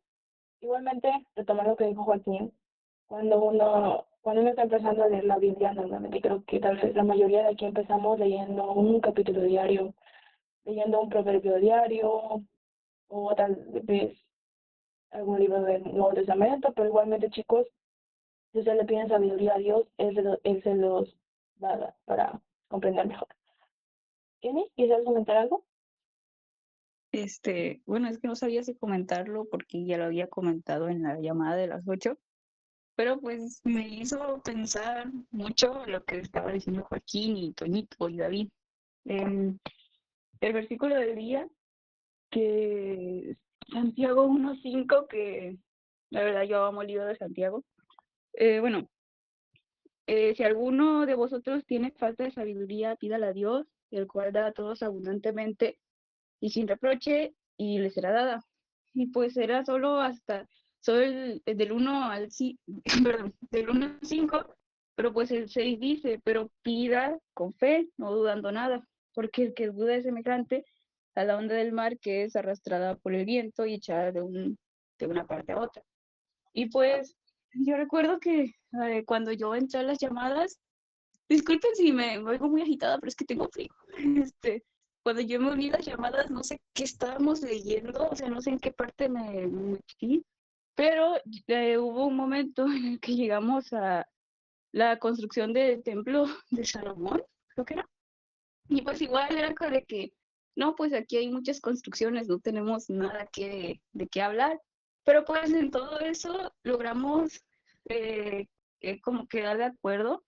Igualmente, retomar lo que dijo Joaquín, cuando uno está empezando a leer la Biblia, normalmente creo que tal vez la mayoría de aquí empezamos leyendo un capítulo diario, leyendo un proverbio diario, o tal vez algún libro del Nuevo Testamento, pero igualmente, chicos, si ustedes le piden sabiduría a Dios, Él se los va a dar para comprender mejor. ¿Kenny, quisieras comentar algo? Bueno, es que no sabía si comentarlo porque ya lo había comentado en la llamada de las 8, pero pues me hizo pensar mucho lo que estaba diciendo Joaquín y Toñito y David. Em, el versículo del día, que es Santiago 1:5, que la verdad yo amo el libro de Santiago. Bueno, si alguno de vosotros tiene falta de sabiduría, pídala a Dios, el cual da a todos abundantemente y sin reproche, y le será dada. Y pues será solo el del 1 al 5, perdón, del 1 al 5, pero pues el 6 dice, pero pida con fe, no dudando nada, porque el que duda es semejante a la onda del mar que es arrastrada por el viento y echada de una parte a otra. Y pues yo recuerdo que cuando yo entré a las llamadas, disculpen si me oigo muy agitada, pero es que tengo frío. Cuando yo me uní a las llamadas, no sé qué estábamos leyendo, o sea, no sé en qué parte me metí, pero hubo un momento en el que llegamos a la construcción del templo de Salomón, creo que era. Y pues igual era como de que, no, pues aquí hay muchas construcciones, no tenemos nada de qué hablar, pero pues en todo eso logramos como quedar de acuerdo.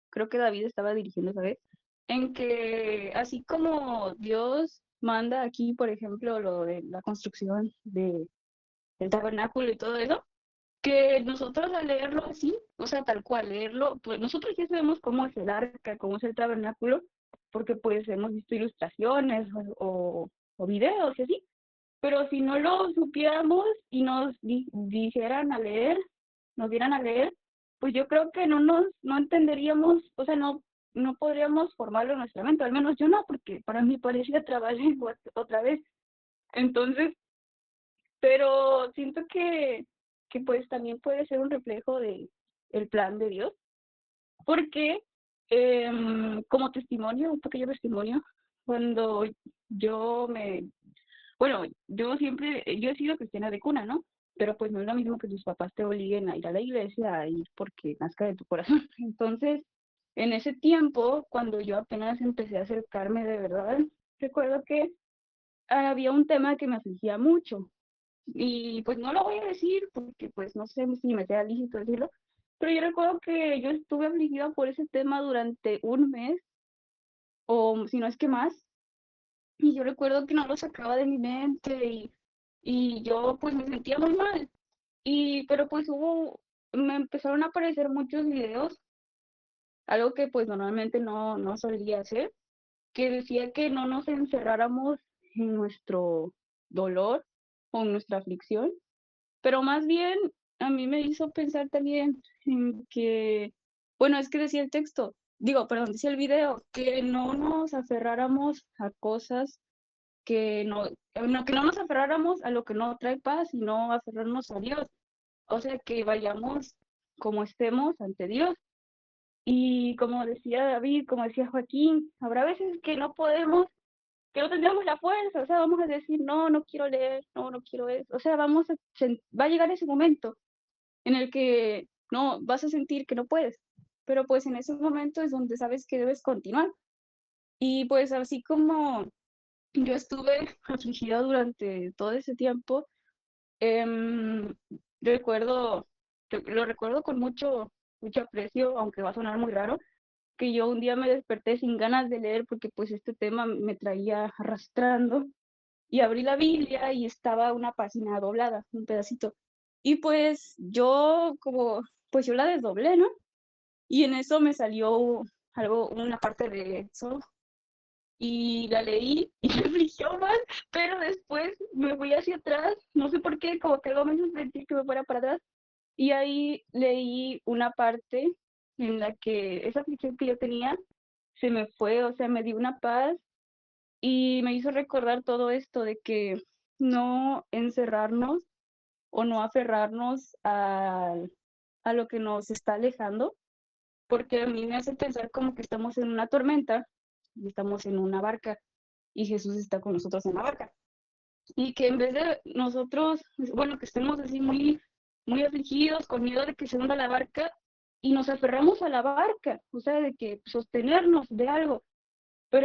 Creo que David estaba dirigiendo esa vez, en que así como Dios manda aquí, por ejemplo, lo de la construcción del tabernáculo y todo eso, que nosotros al leerlo así, o sea, tal cual, leerlo, pues nosotros ya sabemos cómo es el arca, cómo es el tabernáculo, porque pues hemos visto ilustraciones o videos y así, pero si no lo supiéramos y nos dijeran a leer, nos dieran a leer, pues yo creo que no entenderíamos, o sea, no podríamos formarlo en nuestra mente, al menos yo no, porque para mí parecía trabajar otra vez. Entonces, pero siento que pues también puede ser un reflejo de el plan de Dios, porque como testimonio, un pequeño testimonio, cuando yo me, bueno, yo he sido cristiana de cuna, ¿no? Pero pues no es lo mismo que tus papás te obliguen a ir a la iglesia, a ir porque nazca de tu corazón. Entonces, en ese tiempo, cuando yo apenas empecé a acercarme de verdad, recuerdo que había un tema que me afligía mucho, y pues no lo voy a decir porque pues no sé si me sea lícito decirlo, pero yo recuerdo que yo estuve afligida por ese tema durante un mes o si no es que más, y yo recuerdo que no lo sacaba de mi mente y yo pues me sentía muy mal. Pero pues me empezaron a aparecer muchos videos, algo que pues normalmente no solía hacer, que decía que no nos encerráramos en nuestro dolor o en nuestra aflicción, pero más bien a mí me hizo pensar también en que, bueno, es que decía el texto, digo, perdón, decía el video, que no nos aferráramos a cosas que no nos aferráramos a lo que no trae paz, sino aferrarnos a Dios. O sea, que vayamos como estemos ante Dios. Y como decía David, como decía Joaquín, habrá veces que no podemos, que no tendremos la fuerza, o sea, vamos a decir, no, no quiero leer, no quiero eso. O sea, va a llegar ese momento en el que no vas a sentir que no puedes, pero pues en ese momento es donde sabes que debes continuar. Y pues así como yo estuve afligida durante todo ese tiempo, em, recuerdo, lo recuerdo con mucho aprecio, aunque va a sonar muy raro, que yo un día me desperté sin ganas de leer porque pues este tema me traía arrastrando y abrí la Biblia y estaba una página doblada, un pedacito. Y pues pues yo la desdoblé, ¿no? Y en eso me salió una parte de eso y la leí y me afligió más, pero después me fui hacia atrás, no sé por qué, como que algo me hizo sentir que me fuera para atrás, y ahí leí una parte en la que esa aflicción que yo tenía se me fue, o sea, me dio una paz y me hizo recordar todo esto de que no encerrarnos o no aferrarnos a lo que nos está alejando, porque a mí me hace pensar como que estamos en una tormenta y estamos en una barca y Jesús está con nosotros en la barca. Y que en vez de nosotros, bueno, que estemos así muy afligidos, con miedo de que se hunda la barca, y nos aferramos a la barca, o sea, de que sostenernos de algo,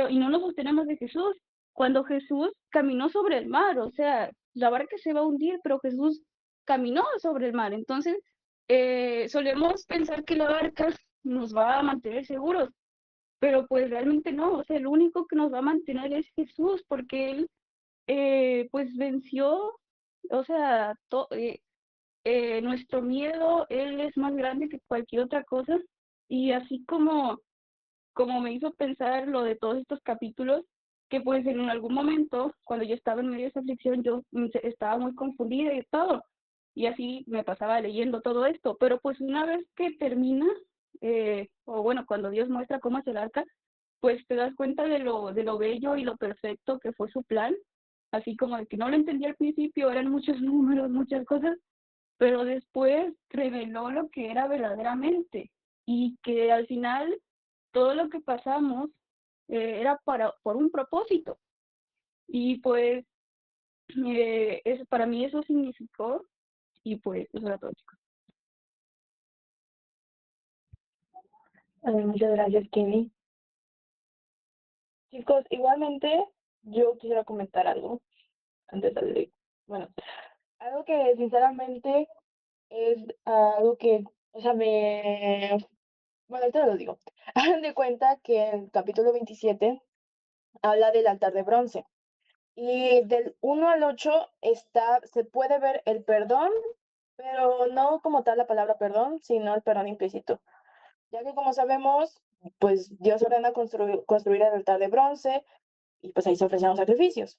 y no nos sostenemos de Jesús. Cuando Jesús caminó sobre el mar, o sea, la barca se va a hundir, pero Jesús caminó sobre el mar. Entonces, solemos pensar que la barca nos va a mantener seguros, pero pues realmente no, o sea, el único que nos va a mantener es Jesús, porque Él pues venció, o sea, nuestro miedo, Él es más grande que cualquier otra cosa, y así como me hizo pensar lo de todos estos capítulos, que pues en algún momento, cuando yo estaba en medio de esa aflicción, yo estaba muy confundida y todo, y así me pasaba leyendo todo esto, pero pues una vez que termina, o bueno, cuando Dios muestra cómo es el arca, pues te das cuenta de lo bello y lo perfecto que fue su plan, así como de que no lo entendía al principio, eran muchos números, muchas cosas, pero después reveló lo que era verdaderamente y que al final todo lo que pasamos era por un propósito. Y pues para mí eso significó, y pues eso era todo, chicos. Muchas gracias, Kenny. Chicos, igualmente yo quisiera comentar algo antes de leer. Bueno, algo que sinceramente es algo que, o sea, bueno, ahorita lo digo. Hagan de cuenta que en el capítulo 27 habla del altar de bronce. Y del 1 al 8 se puede ver el perdón, pero no como tal la palabra perdón, sino el perdón implícito. Ya que como sabemos, pues Dios ordena construir el altar de bronce y pues ahí se ofrecían los sacrificios.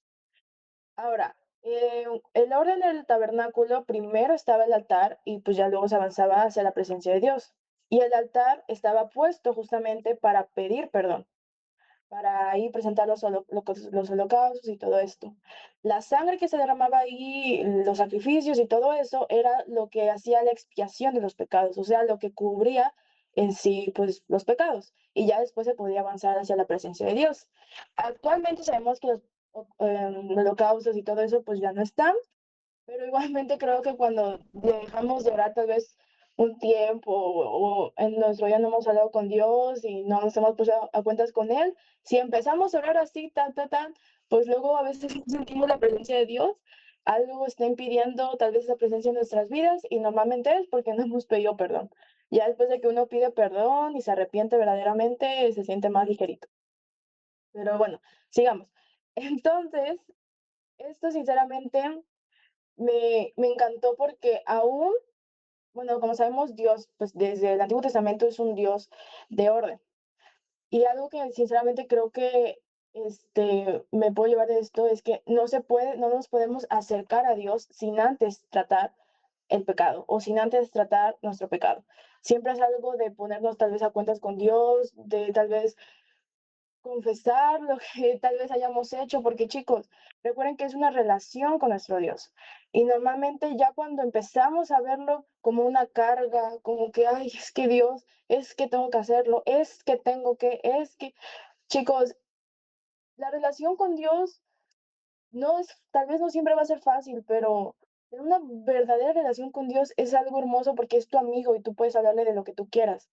Ahora, el orden del tabernáculo, primero estaba el altar y pues ya luego se avanzaba hacia la presencia de Dios. Y el altar estaba puesto justamente para pedir perdón, para ahí presentar los holocaustos y todo esto. La sangre que se derramaba ahí, los sacrificios y todo eso, era lo que hacía la expiación de los pecados, o sea, lo que cubría en sí, pues, los pecados. Y ya después se podía avanzar hacia la presencia de Dios. Actualmente sabemos que los holocaustos y todo eso, pues ya no están, pero igualmente creo que cuando dejamos de orar tal vez un tiempo o en nuestro día no hemos hablado con Dios y no nos hemos puesto a cuentas con Él, si empezamos a orar así, pues luego a veces no sentimos la presencia de Dios, algo está impidiendo tal vez esa presencia en nuestras vidas y normalmente es porque no hemos pedido perdón. Ya después de que uno pide perdón y se arrepiente verdaderamente, se siente más ligerito. Pero bueno, sigamos. Entonces, esto sinceramente me encantó porque aún, bueno, como sabemos, Dios, pues desde el Antiguo Testamento es un Dios de orden. Y algo que sinceramente creo que me puedo llevar de esto es que no nos podemos acercar a Dios sin antes tratar el pecado o sin antes tratar nuestro pecado. Siempre es algo de ponernos tal vez a cuentas con Dios, de tal vez confesar lo que tal vez hayamos hecho, porque chicos, recuerden que es una relación con nuestro Dios. Y normalmente ya cuando empezamos a verlo como una carga, como que, ay, es que Dios, es que tengo que hacerlo, es que tengo que, es que, chicos, la relación con Dios no es, tal vez no siempre va a ser fácil, pero tener una verdadera relación con Dios es algo hermoso porque es tu amigo y tú puedes hablarle de lo que tú quieras.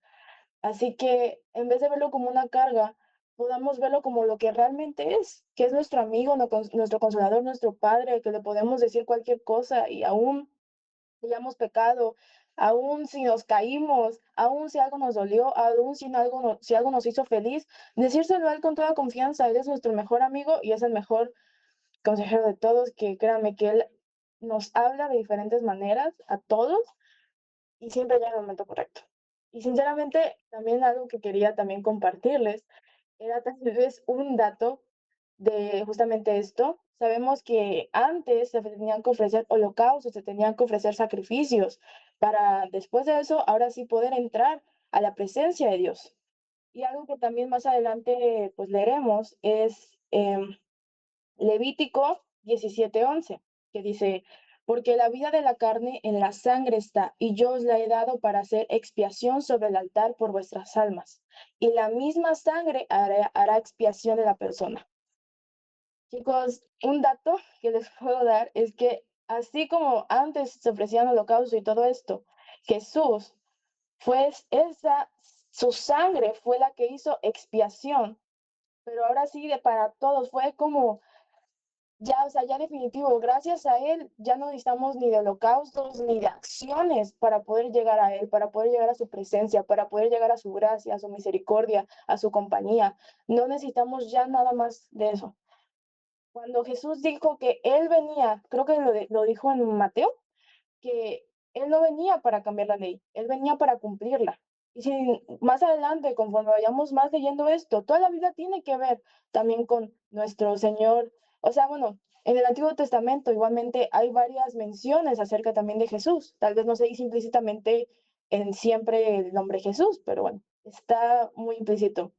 Así que en vez de verlo como una carga, podamos verlo como lo que realmente es, que es nuestro amigo, nuestro consolador, nuestro padre, que le podemos decir cualquier cosa y aún si hayamos pecado, aún si nos caímos, aún si algo nos dolió, aún si algo nos hizo feliz, decírselo a él con toda confianza. Él es nuestro mejor amigo y es el mejor consejero de todos, que créanme que él nos habla de diferentes maneras a todos y siempre llega el momento correcto. Y sinceramente, también algo que quería también compartirles era tal vez un dato de justamente esto. Sabemos que antes se tenían que ofrecer holocaustos, se tenían que ofrecer sacrificios para después de eso, ahora sí poder entrar a la presencia de Dios. Y algo que también más adelante pues leeremos es Levítico 17:11, que dice, porque la vida de la carne en la sangre está, y yo os la he dado para hacer expiación sobre el altar por vuestras almas, y la misma sangre hará expiación de la persona. Chicos, un dato que les puedo dar es que así como antes se ofrecían holocaustos y todo esto, Jesús fue su sangre fue la que hizo expiación, pero ahora sí para todos fue como ya, o sea, ya definitivo, gracias a él ya no necesitamos ni de holocaustos ni de acciones para poder llegar a él, para poder llegar a su presencia, para poder llegar a su gracia, a su misericordia, a su compañía. No necesitamos ya nada más de eso. Cuando Jesús dijo que él venía, creo que lo dijo en Mateo, que él no venía para cambiar la ley, él venía para cumplirla. Y si más adelante, conforme vayamos más leyendo esto, toda la vida tiene que ver también con nuestro Señor. O sea, bueno, en el Antiguo Testamento igualmente hay varias menciones acerca también de Jesús. Tal vez no se dice implícitamente en siempre el nombre Jesús, pero bueno, está muy implícito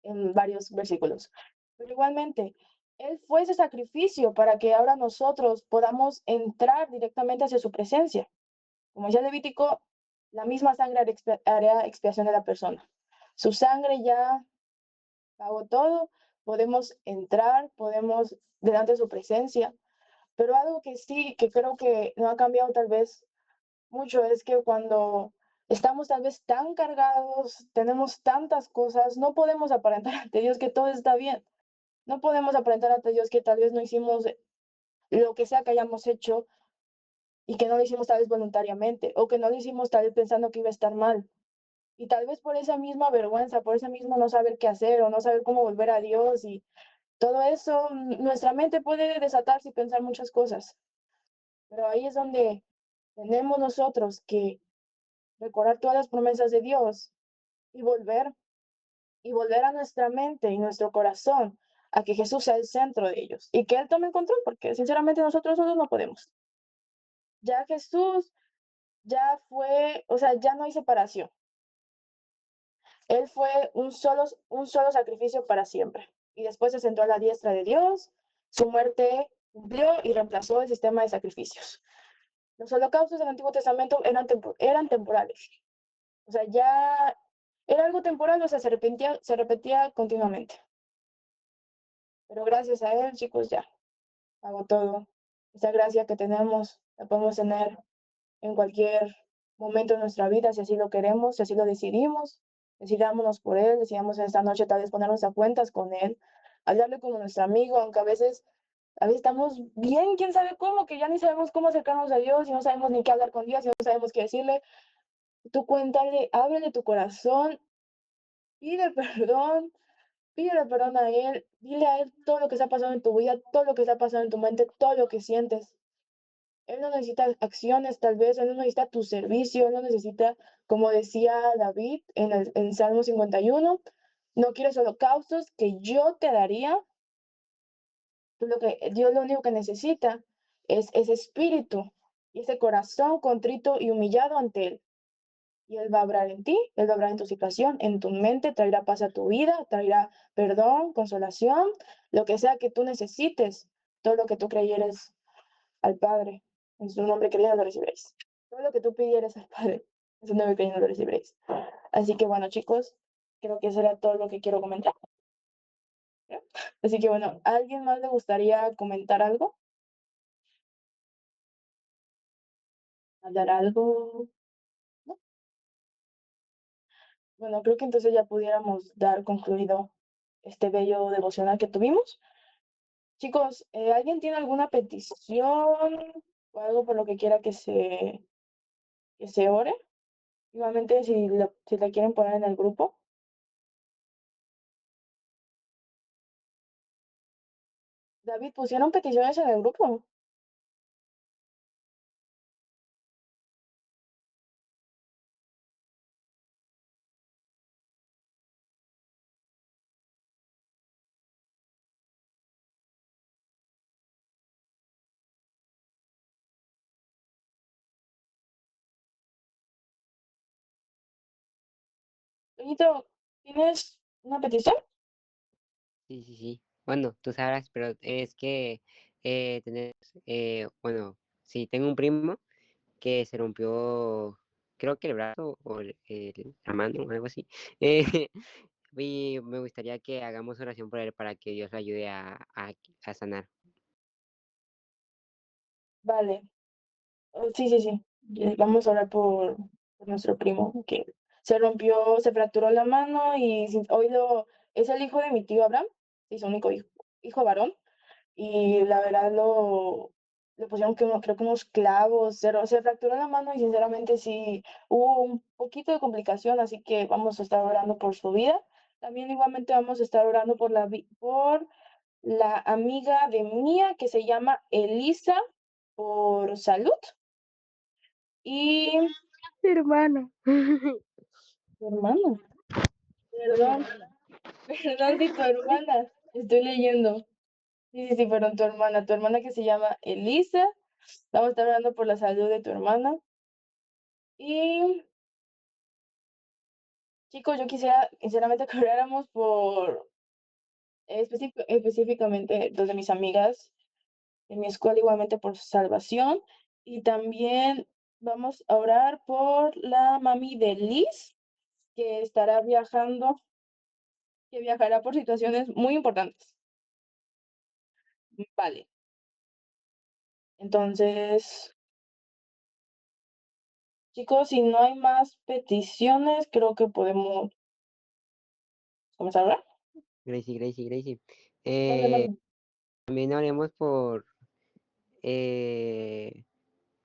en varios versículos. Pero igualmente, Él fue ese sacrificio para que ahora nosotros podamos entrar directamente hacia su presencia. Como decía Levítico, la misma sangre hará expiación de la persona. Su sangre ya pagó todo, podemos entrar, podemos delante de su presencia. Pero algo que sí, que creo que no ha cambiado tal vez mucho, es que cuando estamos tal vez tan cargados, tenemos tantas cosas, no podemos aparentar ante Dios que todo está bien. No podemos aparentar ante Dios que tal vez no hicimos lo que sea que hayamos hecho y que no lo hicimos tal vez voluntariamente o que no lo hicimos tal vez pensando que iba a estar mal. Y tal vez por esa misma vergüenza, por esa misma no saber qué hacer o no saber cómo volver a Dios y todo eso, nuestra mente puede desatarse y pensar muchas cosas, pero ahí es donde tenemos nosotros que recordar todas las promesas de Dios y volver a nuestra mente y nuestro corazón a que Jesús sea el centro de ellos y que Él tome el control, porque sinceramente nosotros solos no podemos. Ya Jesús ya fue, o sea, ya no hay separación. Él fue un solo sacrificio para siempre. Y después se sentó a la diestra de Dios, su muerte cumplió y reemplazó el sistema de sacrificios. Los holocaustos del Antiguo Testamento eran temporales. O sea, ya era algo temporal, o sea, se repetía continuamente. Pero gracias a Él, chicos, ya hago todo. Esa gracia que tenemos la podemos tener en cualquier momento de nuestra vida, si así lo queremos, si así lo decidimos. Decidámonos por Él, decidamos esta noche tal vez ponernos a cuentas con Él, hablarle como nuestro amigo, aunque a veces estamos bien, quién sabe cómo, que ya ni sabemos cómo acercarnos a Dios y no sabemos ni qué hablar con Dios y no sabemos qué decirle. Tú cuéntale, ábrele tu corazón, pide perdón, pídele perdón a Él, dile a Él todo lo que está pasando en tu vida, todo lo que está pasando en tu mente, todo lo que sientes. Él no necesita acciones, tal vez, Él no necesita tu servicio, Él no necesita, como decía David en Salmo 51, no quieres holocaustos que yo te daría. Dios lo único que necesita es ese espíritu y ese corazón contrito y humillado ante Él. Y Él va a obrar en ti, Él va a obrar en tu situación, en tu mente, traerá paz a tu vida, traerá perdón, consolación, lo que sea que tú necesites, todo lo que tú creyeres al Padre, en su nombre creyendo lo recibiréis. Todo lo que tú pidieres al Padre, en su nombre creyendo lo recibiréis. Así que bueno, chicos, creo que eso era todo lo que quiero comentar. ¿Ya? Así que bueno, ¿a alguien más le gustaría comentar algo? ¿Hablar algo? ¿No? Bueno, creo que entonces ya pudiéramos dar concluido este bello devocional que tuvimos. Chicos, ¿alguien tiene alguna petición o algo por lo que quiera que se ore? Igualmente, si la quieren poner en el grupo. David, ¿pusieron peticiones en el grupo? Toñito, ¿tienes una petición? Sí, sí, sí. Bueno, tú sabrás, pero es que tenés, bueno, sí, tengo un primo que se rompió, creo que el brazo o la mano o algo así. Y me gustaría que hagamos oración por él para que Dios lo ayude a sanar. Vale. Oh, sí, sí, sí. Vamos a hablar por nuestro primo que se fracturó la mano y es el hijo de mi tío Abraham, es su único hijo varón. Y la verdad le pusieron creo que unos clavos, se fracturó la mano y sinceramente sí hubo un poquito de complicación, así que vamos a estar orando por su vida. También igualmente vamos a estar orando por la amiga de Mía que se llama Elisa por salud y Hermano. tu hermana, perdón, perdón, sí, tu hermana, estoy leyendo. Sí, sí, sí, perdón, tu hermana que se llama Elisa. Vamos a estar hablando por la salud de tu hermana. Y chicos, yo quisiera sinceramente que oráramos por específicamente dos de mis amigas de mi escuela, igualmente por su salvación. Y también vamos a orar por la mami de Liz, que estará viajando, que viajará por situaciones muy importantes. Vale. Entonces, chicos, si no hay más peticiones, creo que podemos comenzar a orar. Gracie, Gracie, Gracie. Mande, Eh, mande. también oremos por eh,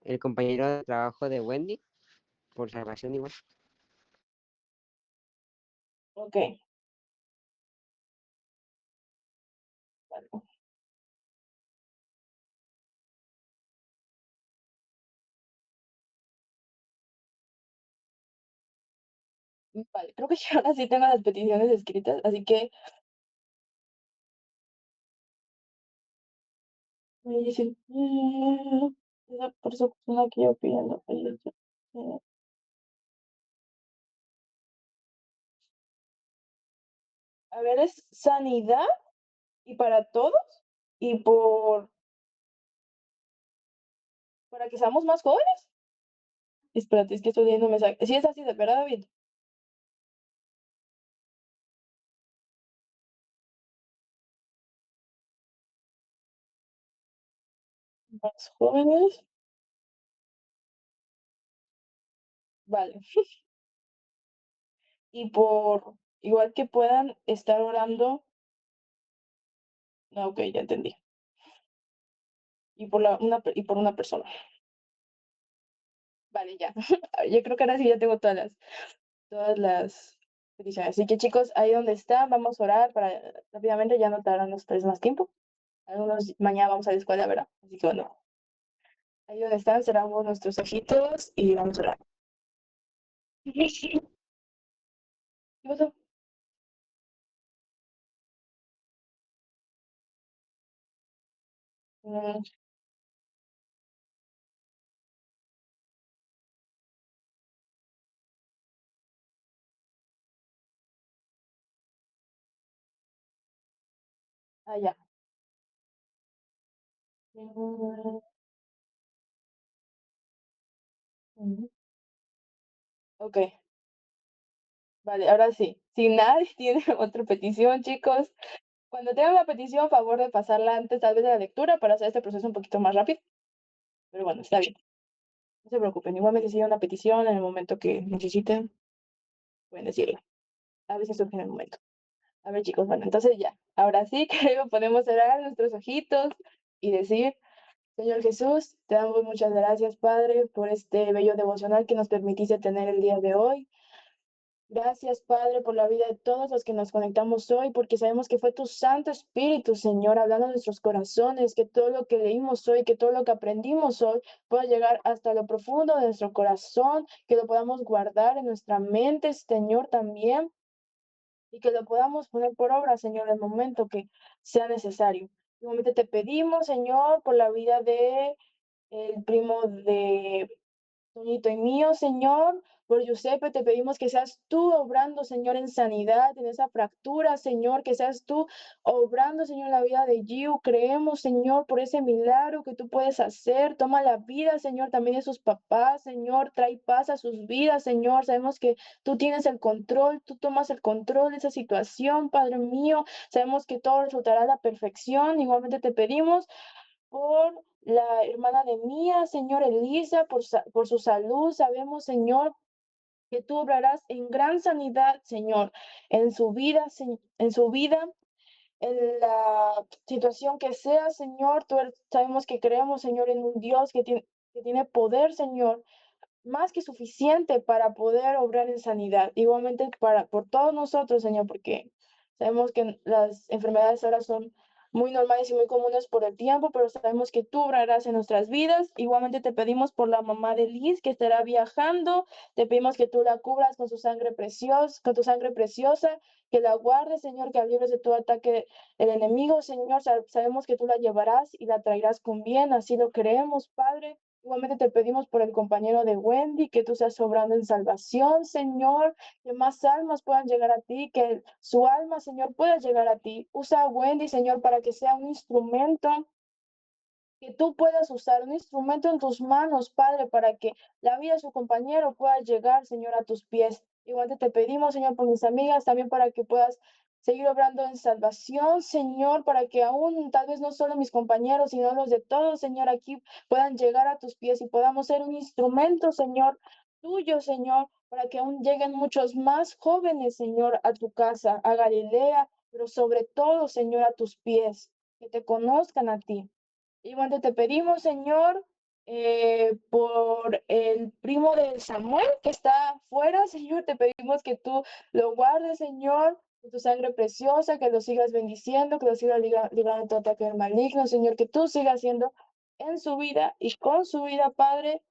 el compañero de trabajo de Wendy, por salvación igual. Ok. Vale, creo que yo ahora sí tengo las peticiones escritas, así que me dicen, esa persona que yo pidiendo falleció. A ver, es sanidad y para todos y para que seamos más jóvenes. Espérate, es que estoy leyendo un mensaje. Sí, es así, de verdad, David. Más jóvenes. Vale. Y igual que puedan estar orando. No, ok, ya entendí. Y por una persona. Vale, ya. Yo creo que ahora sí ya tengo todas las peticiones. Así que chicos, ahí donde están, vamos a orar para rápidamente, ya no tardarnos pues más tiempo. Algunos mañana vamos a la escuela, ¿verdad? Así que bueno, ahí donde están, cerramos nuestros ojitos y vamos a orar. ¿Qué pasó? Mm, ya. Mm, mm, ok, vale, ahora sí. Si nadie tiene otra petición, chicos, cuando tengan la petición, favor de pasarla antes tal vez de la lectura para hacer este proceso un poquito más rápido. Pero bueno, está bien. No se preocupen. Igualmente si hay una petición en el momento que necesiten, pueden decirla. A veces surge en el momento. A ver, chicos, bueno, entonces ya. Ahora sí, creo que podemos cerrar nuestros ojitos y decir, Señor Jesús, te damos muchas gracias, Padre, por este bello devocional que nos permitiste tener el día de hoy. Gracias, Padre, por la vida de todos los que nos conectamos hoy, porque sabemos que fue tu Santo Espíritu, Señor, hablando en nuestros corazones, que todo lo que leímos hoy, que todo lo que aprendimos hoy pueda llegar hasta lo profundo de nuestro corazón, que lo podamos guardar en nuestra mente, Señor, también, y que lo podamos poner por obra, Señor, en el momento que sea necesario. Igualmente te pedimos, Señor, por la vida de el primo de Toñito y mío, Señor, por Giuseppe, te pedimos que seas tú obrando, Señor, en sanidad, en esa fractura, Señor, que seas tú obrando, Señor, en la vida de Giu. Creemos, Señor, por ese milagro que tú puedes hacer. Toma la vida, Señor, también de sus papás, Señor, trae paz a sus vidas, Señor. Sabemos que tú tienes el control, tú tomas el control de esa situación, Padre mío. Sabemos que todo resultará a la perfección. Igualmente te pedimos por la hermana de Mía, Señor Elisa, por su salud. Sabemos, Señor, que tú obrarás en gran sanidad, Señor, en su vida, en la situación que sea, Señor. Sabemos que creemos, Señor, en un Dios que tiene poder, Señor, más que suficiente para poder obrar en sanidad. Igualmente por todos nosotros, Señor, porque sabemos que las enfermedades ahora son muy normales y muy comunes por el tiempo, pero sabemos que tú obrarás en nuestras vidas. Igualmente te pedimos por la mamá de Liz que estará viajando. Te pedimos que tú la cubras con su sangre preciosa, con tu sangre preciosa, que la guardes, Señor, que la libres de todo ataque del enemigo, Señor. Sabemos que tú la llevarás y la traerás con bien, así lo creemos, Padre. Igualmente te pedimos por el compañero de Wendy, que tú seas obrando en salvación, Señor, que más almas puedan llegar a ti, que su alma, Señor, pueda llegar a ti. Usa a Wendy, Señor, para que sea un instrumento que tú puedas usar, un instrumento en tus manos, Padre, para que la vida de su compañero pueda llegar, Señor, a tus pies. Igual te pedimos, Señor, por mis amigas, también para que puedas seguir obrando en salvación, Señor, para que aún tal vez no solo mis compañeros, sino los de todos, Señor, aquí puedan llegar a tus pies y podamos ser un instrumento, Señor, tuyo, Señor, para que aún lleguen muchos más jóvenes, Señor, a tu casa, a Galilea, pero sobre todo, Señor, a tus pies, que te conozcan a ti. Igualmente te pedimos, Señor, por el primo de Samuel que está afuera, Señor, te pedimos que tú lo guardes, Señor, con tu sangre preciosa, que lo sigas bendiciendo, que lo sigas librando de todo ataque del maligno, Señor, que tú sigas haciendo en su vida y con su vida, Padre.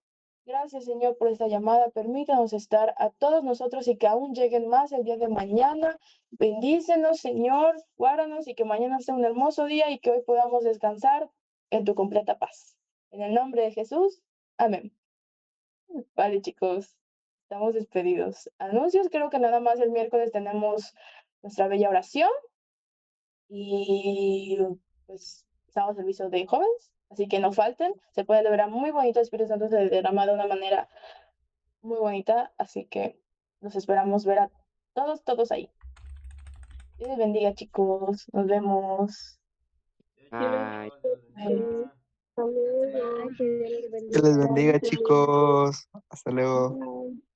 Gracias, Señor, por esta llamada. Permítanos estar a todos nosotros y que aún lleguen más el día de mañana. Bendícenos, Señor, guárdanos y que mañana sea un hermoso día y que hoy podamos descansar en tu completa paz. En el nombre de Jesús, amén. Vale, chicos, estamos despedidos. Anuncios, creo que nada más el miércoles tenemos nuestra bella oración y pues estamos al servicio de jóvenes, así que no falten. Se puede ver muy bonito, el Espíritu Santo se derrama de una manera muy bonita, así que los esperamos ver a todos ahí. Dios les bendiga, chicos. Nos vemos. Ay, Bye. Ay, que Dios los Que les bendiga. bendiga, chicos. Hasta luego. Bye.